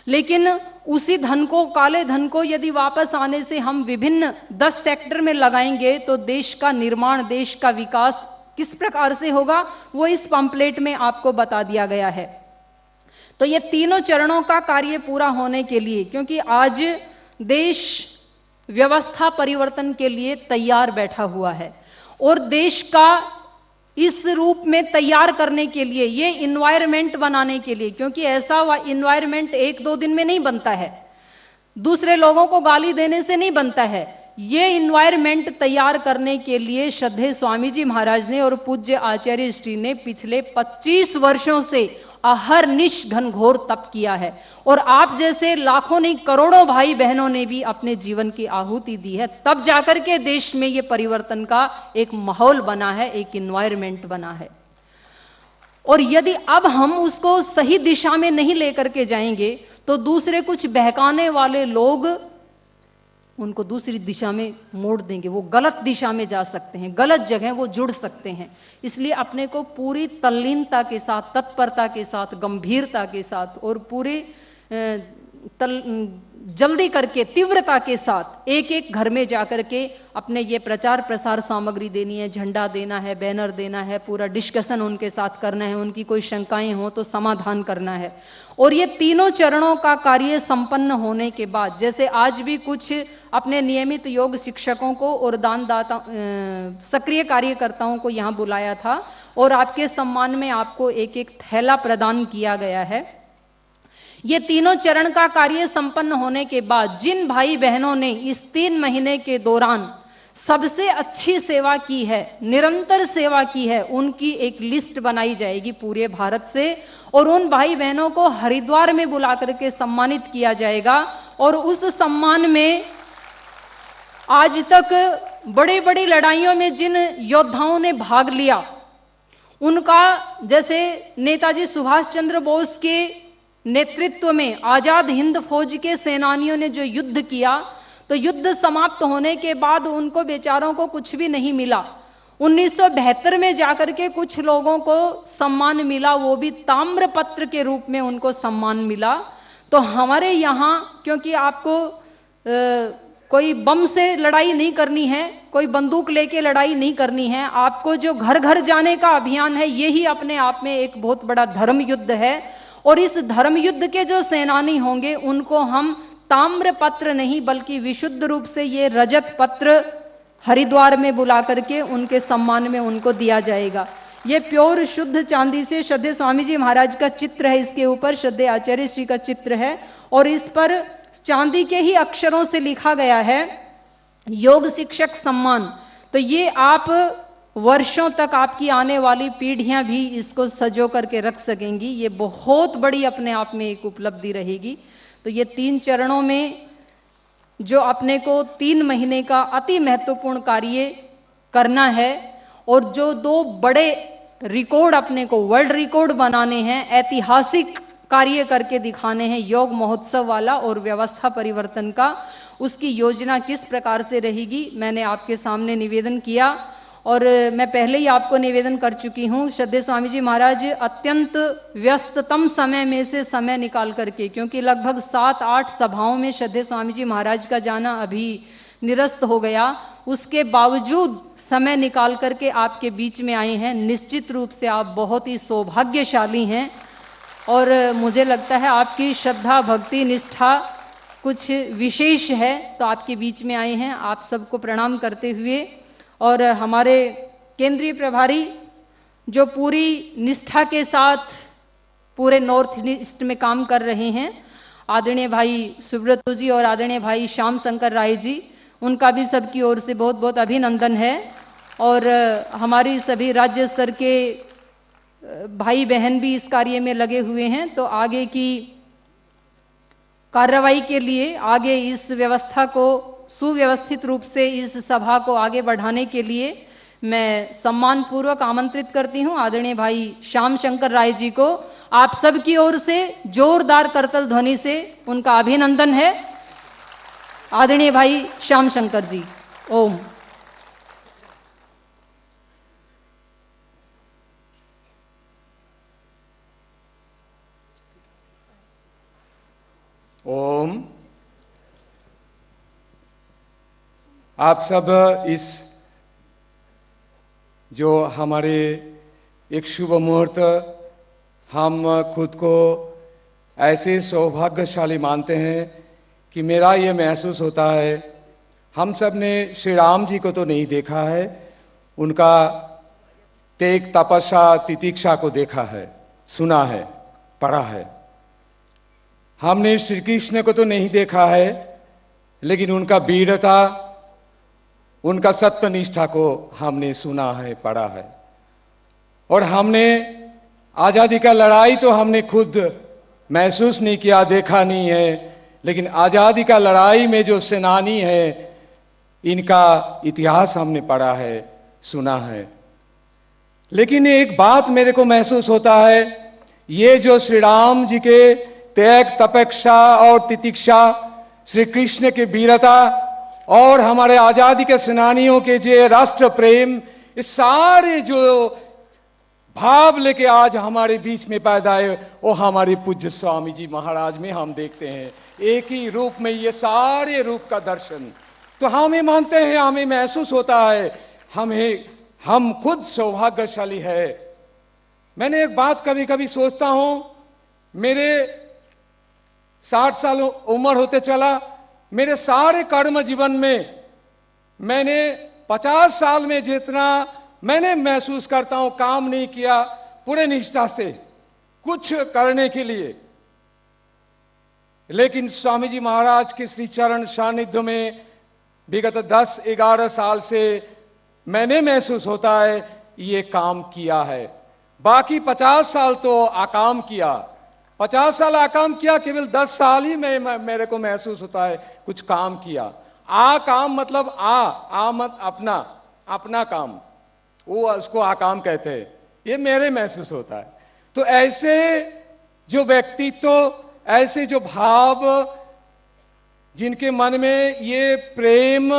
लेकिन उसी धन को, काले धन को यदि वापस आने से हम विभिन्न 10 सेक्टर में लगाएंगे तो देश का निर्माण, देश का विकास किस प्रकार से होगा, वो इस पंपलेट में आपको बता दिया गया है। तो ये तीनों चरणों का कार्य पूरा होने के लिए, क्योंकि आज देश व्यवस्था परिवर्तन के लिए तैयार बैठा हुआ है, और देश का इस रूप में तैयार करने के लिए, ये इन्वायरमेंट बनाने के लिए, क्योंकि ऐसा इन्वायरमेंट 1-2 दिन में नहीं बनता है, दूसरे लोगों को गाली देने से नहीं बनता है। ये इन्वायरमेंट तैयार करने के लिए श्रद्धेय स्वामी जी महाराज ने और पूज्य आचार्य श्री ने पिछले 25 वर्षों से अहरनिश घनघोर तप किया है, और आप जैसे लाखों नहीं करोड़ों भाई बहनों ने भी अपने जीवन की आहुति दी है, तब जाकर के देश में ये परिवर्तन का एक माहौल बना है, एक इन्वायरमेंट बना है। और यदि अब हम उसको सही दिशा में नहीं लेकर के जाएंगे तो दूसरे कुछ बहकाने वाले लोग उनको दूसरी दिशा में मोड़ देंगे, वो गलत दिशा में जा सकते हैं, गलत जगह वो जुड़ सकते हैं। इसलिए अपने को पूरी तल्लीनता के साथ, तत्परता के साथ, गंभीरता के साथ और पूरी जल्दी करके, तीव्रता के साथ एक एक घर में जाकर के अपने ये प्रचार प्रसार सामग्री देनी है, झंडा देना है, बैनर देना है, पूरा डिस्कशन उनके साथ करना है, उनकी कोई शंकाएं हो तो समाधान करना है। और ये तीनों चरणों का कार्य संपन्न होने के बाद, जैसे आज भी कुछ अपने नियमित योग शिक्षकों को और दानदाता सक्रिय कार्यकर्ताओं को यहाँ बुलाया था और आपके सम्मान में आपको एक एक थैला प्रदान किया गया है। ये तीनों चरण का कार्य संपन्न होने के बाद जिन भाई बहनों ने इस 3 महीने के दौरान सबसे अच्छी सेवा की है, निरंतर सेवा की है, उनकी एक लिस्ट बनाई जाएगी पूरे भारत से, और उन भाई बहनों को हरिद्वार में बुला करके सम्मानित किया जाएगा। और उस सम्मान में आज तक बड़ी बड़ी लड़ाइयों में जिन योद्धाओं ने भाग लिया, उनका, जैसे नेताजी सुभाष चंद्र बोस के नेतृत्व में आजाद हिंद फौज के सेनानियों ने जो युद्ध किया, तो युद्ध समाप्त होने के बाद उनको बेचारों को कुछ भी नहीं मिला। 1972 में जाकर के कुछ लोगों को सम्मान मिला, वो भी ताम्र पत्र के रूप में उनको सम्मान मिला। तो हमारे यहाँ, क्योंकि आपको कोई बम से लड़ाई नहीं करनी है, कोई बंदूक लेके लड़ाई नहीं करनी है, आपको जो घर घर जाने का अभियान है, यही अपने आप में एक बहुत बड़ा धर्म युद्ध है। और इस धर्म युद्ध के जो सेनानी होंगे उनको हम ताम्र पत्र नहीं बल्कि विशुद्ध रूप से ये रजत पत्र हरिद्वार में बुला करके उनके सम्मान में उनको दिया जाएगा। ये प्योर शुद्ध चांदी से श्रद्धेय स्वामी जी महाराज का चित्र है, इसके ऊपर श्रद्धेय आचार्य श्री का चित्र है और इस पर चांदी के ही अक्षरों से लिखा गया है योग शिक्षक सम्मान। तो ये आप वर्षों तक, आपकी आने वाली पीढ़ियां भी इसको सजो करके रख सकेंगी। ये बहुत बड़ी अपने आप में एक उपलब्धि रहेगी। तो ये 3 चरणों में जो अपने को 3 महीने का अति महत्वपूर्ण कार्य करना है और जो 2 बड़े रिकॉर्ड अपने को वर्ल्ड रिकॉर्ड बनाने हैं, ऐतिहासिक कार्य करके दिखाने हैं, योग महोत्सव वाला और व्यवस्था परिवर्तन का, उसकी योजना किस प्रकार से रहेगी मैंने आपके सामने निवेदन किया। और मैं पहले ही आपको निवेदन कर चुकी हूँ, श्रद्धेय स्वामी जी महाराज अत्यंत व्यस्ततम समय में से समय निकाल करके, क्योंकि लगभग 7-8 सभाओं में श्रद्धेय स्वामी जी महाराज का जाना अभी निरस्त हो गया, उसके बावजूद समय निकाल करके आपके बीच में आए हैं। निश्चित रूप से आप बहुत ही सौभाग्यशाली हैं और मुझे लगता है आपकी श्रद्धा, भक्ति, निष्ठा कुछ विशेष है, तो आपके बीच में आए हैं। आप सबको प्रणाम करते हुए, और हमारे केंद्रीय प्रभारी जो पूरी निष्ठा के साथ पूरे नॉर्थ ईस्ट में काम कर रहे हैं, आदरणीय भाई सुब्रत जी और आदरणीय भाई श्याम शंकर राय जी, उनका भी सबकी ओर से बहुत बहुत अभिनंदन है। और हमारी सभी राज्य स्तर के भाई बहन भी इस कार्य में लगे हुए हैं। तो आगे की कार्रवाई के लिए, आगे इस व्यवस्था को सुव्यवस्थित रूप से इस सभा को आगे बढ़ाने के लिए मैं सम्मान पूर्वक आमंत्रित करती हूं आदरणीय भाई श्याम शंकर राय जी को। आप सबकी ओर से जोरदार करतल ध्वनि से उनका अभिनंदन है। आदरणीय भाई श्याम शंकर जी, ओम। ओम। आप सब इस जो हमारे एक शुभ मुहूर्त, हम खुद को ऐसे सौभाग्यशाली मानते हैं कि मेरा ये महसूस होता है, हम सब ने श्री राम जी को तो नहीं देखा है, उनका तेग तपस्या तितिक्षा को देखा है, सुना है, पढ़ा है। हमने श्री कृष्ण को तो नहीं देखा है, लेकिन उनका वीरता, उनका सत्यनिष्ठा को हमने सुना है, पढ़ा है। और हमने आजादी का लड़ाई तो हमने खुद महसूस नहीं किया, देखा नहीं है, लेकिन आजादी का लड़ाई में जो सेनानी है, इनका इतिहास हमने पढ़ा है, सुना है। लेकिन एक बात मेरे को महसूस होता है, ये जो श्री राम जी के त्याग तपस्या और तितिक्षा, श्री कृष्ण के वीरता और हमारे आजादी के सेनानियों के जो राष्ट्र प्रेम, ये सारे जो भाव लेके आज हमारे बीच में पैदा है, वो हमारे पूज्य स्वामी जी महाराज में हम देखते हैं। एक ही रूप में ये सारे रूप का दर्शन, तो हमें मानते हैं, हमें महसूस होता है, हम खुद सौभाग्यशाली है। मैंने एक बात कभी कभी सोचता हूं, मेरे 60 साल उम्र होते चला, मेरे सारे कर्म जीवन में मैंने 50 साल में जितना मैंने महसूस करता हूं काम नहीं किया पूरे निष्ठा से कुछ करने के लिए। लेकिन स्वामी जी महाराज के श्री चरण सानिध्य में विगत 10-11 साल से मैंने महसूस होता है ये काम किया है। बाकी 50 साल तो आकाम किया, 50 साल आकाम किया, केवल 10 साल ही मेरे को महसूस होता है कुछ काम किया। काम मतलब मत अपना काम, वो उसको आकाम कहते हैं, ये मेरे महसूस होता है। तो ऐसे जो व्यक्तित्व, ऐसे जो भाव, जिनके मन में ये प्रेम,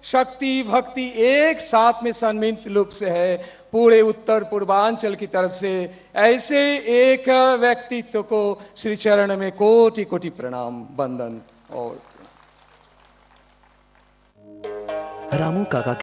शक्ति, भक्ति एक साथ में सम्मिलित रूप से है पूरे उत्तर पूर्वांचल की तरफ से, ऐसे एक व्यक्तित्व को श्री चरण में कोटि कोटि प्रणाम, वंदन। और रामू काका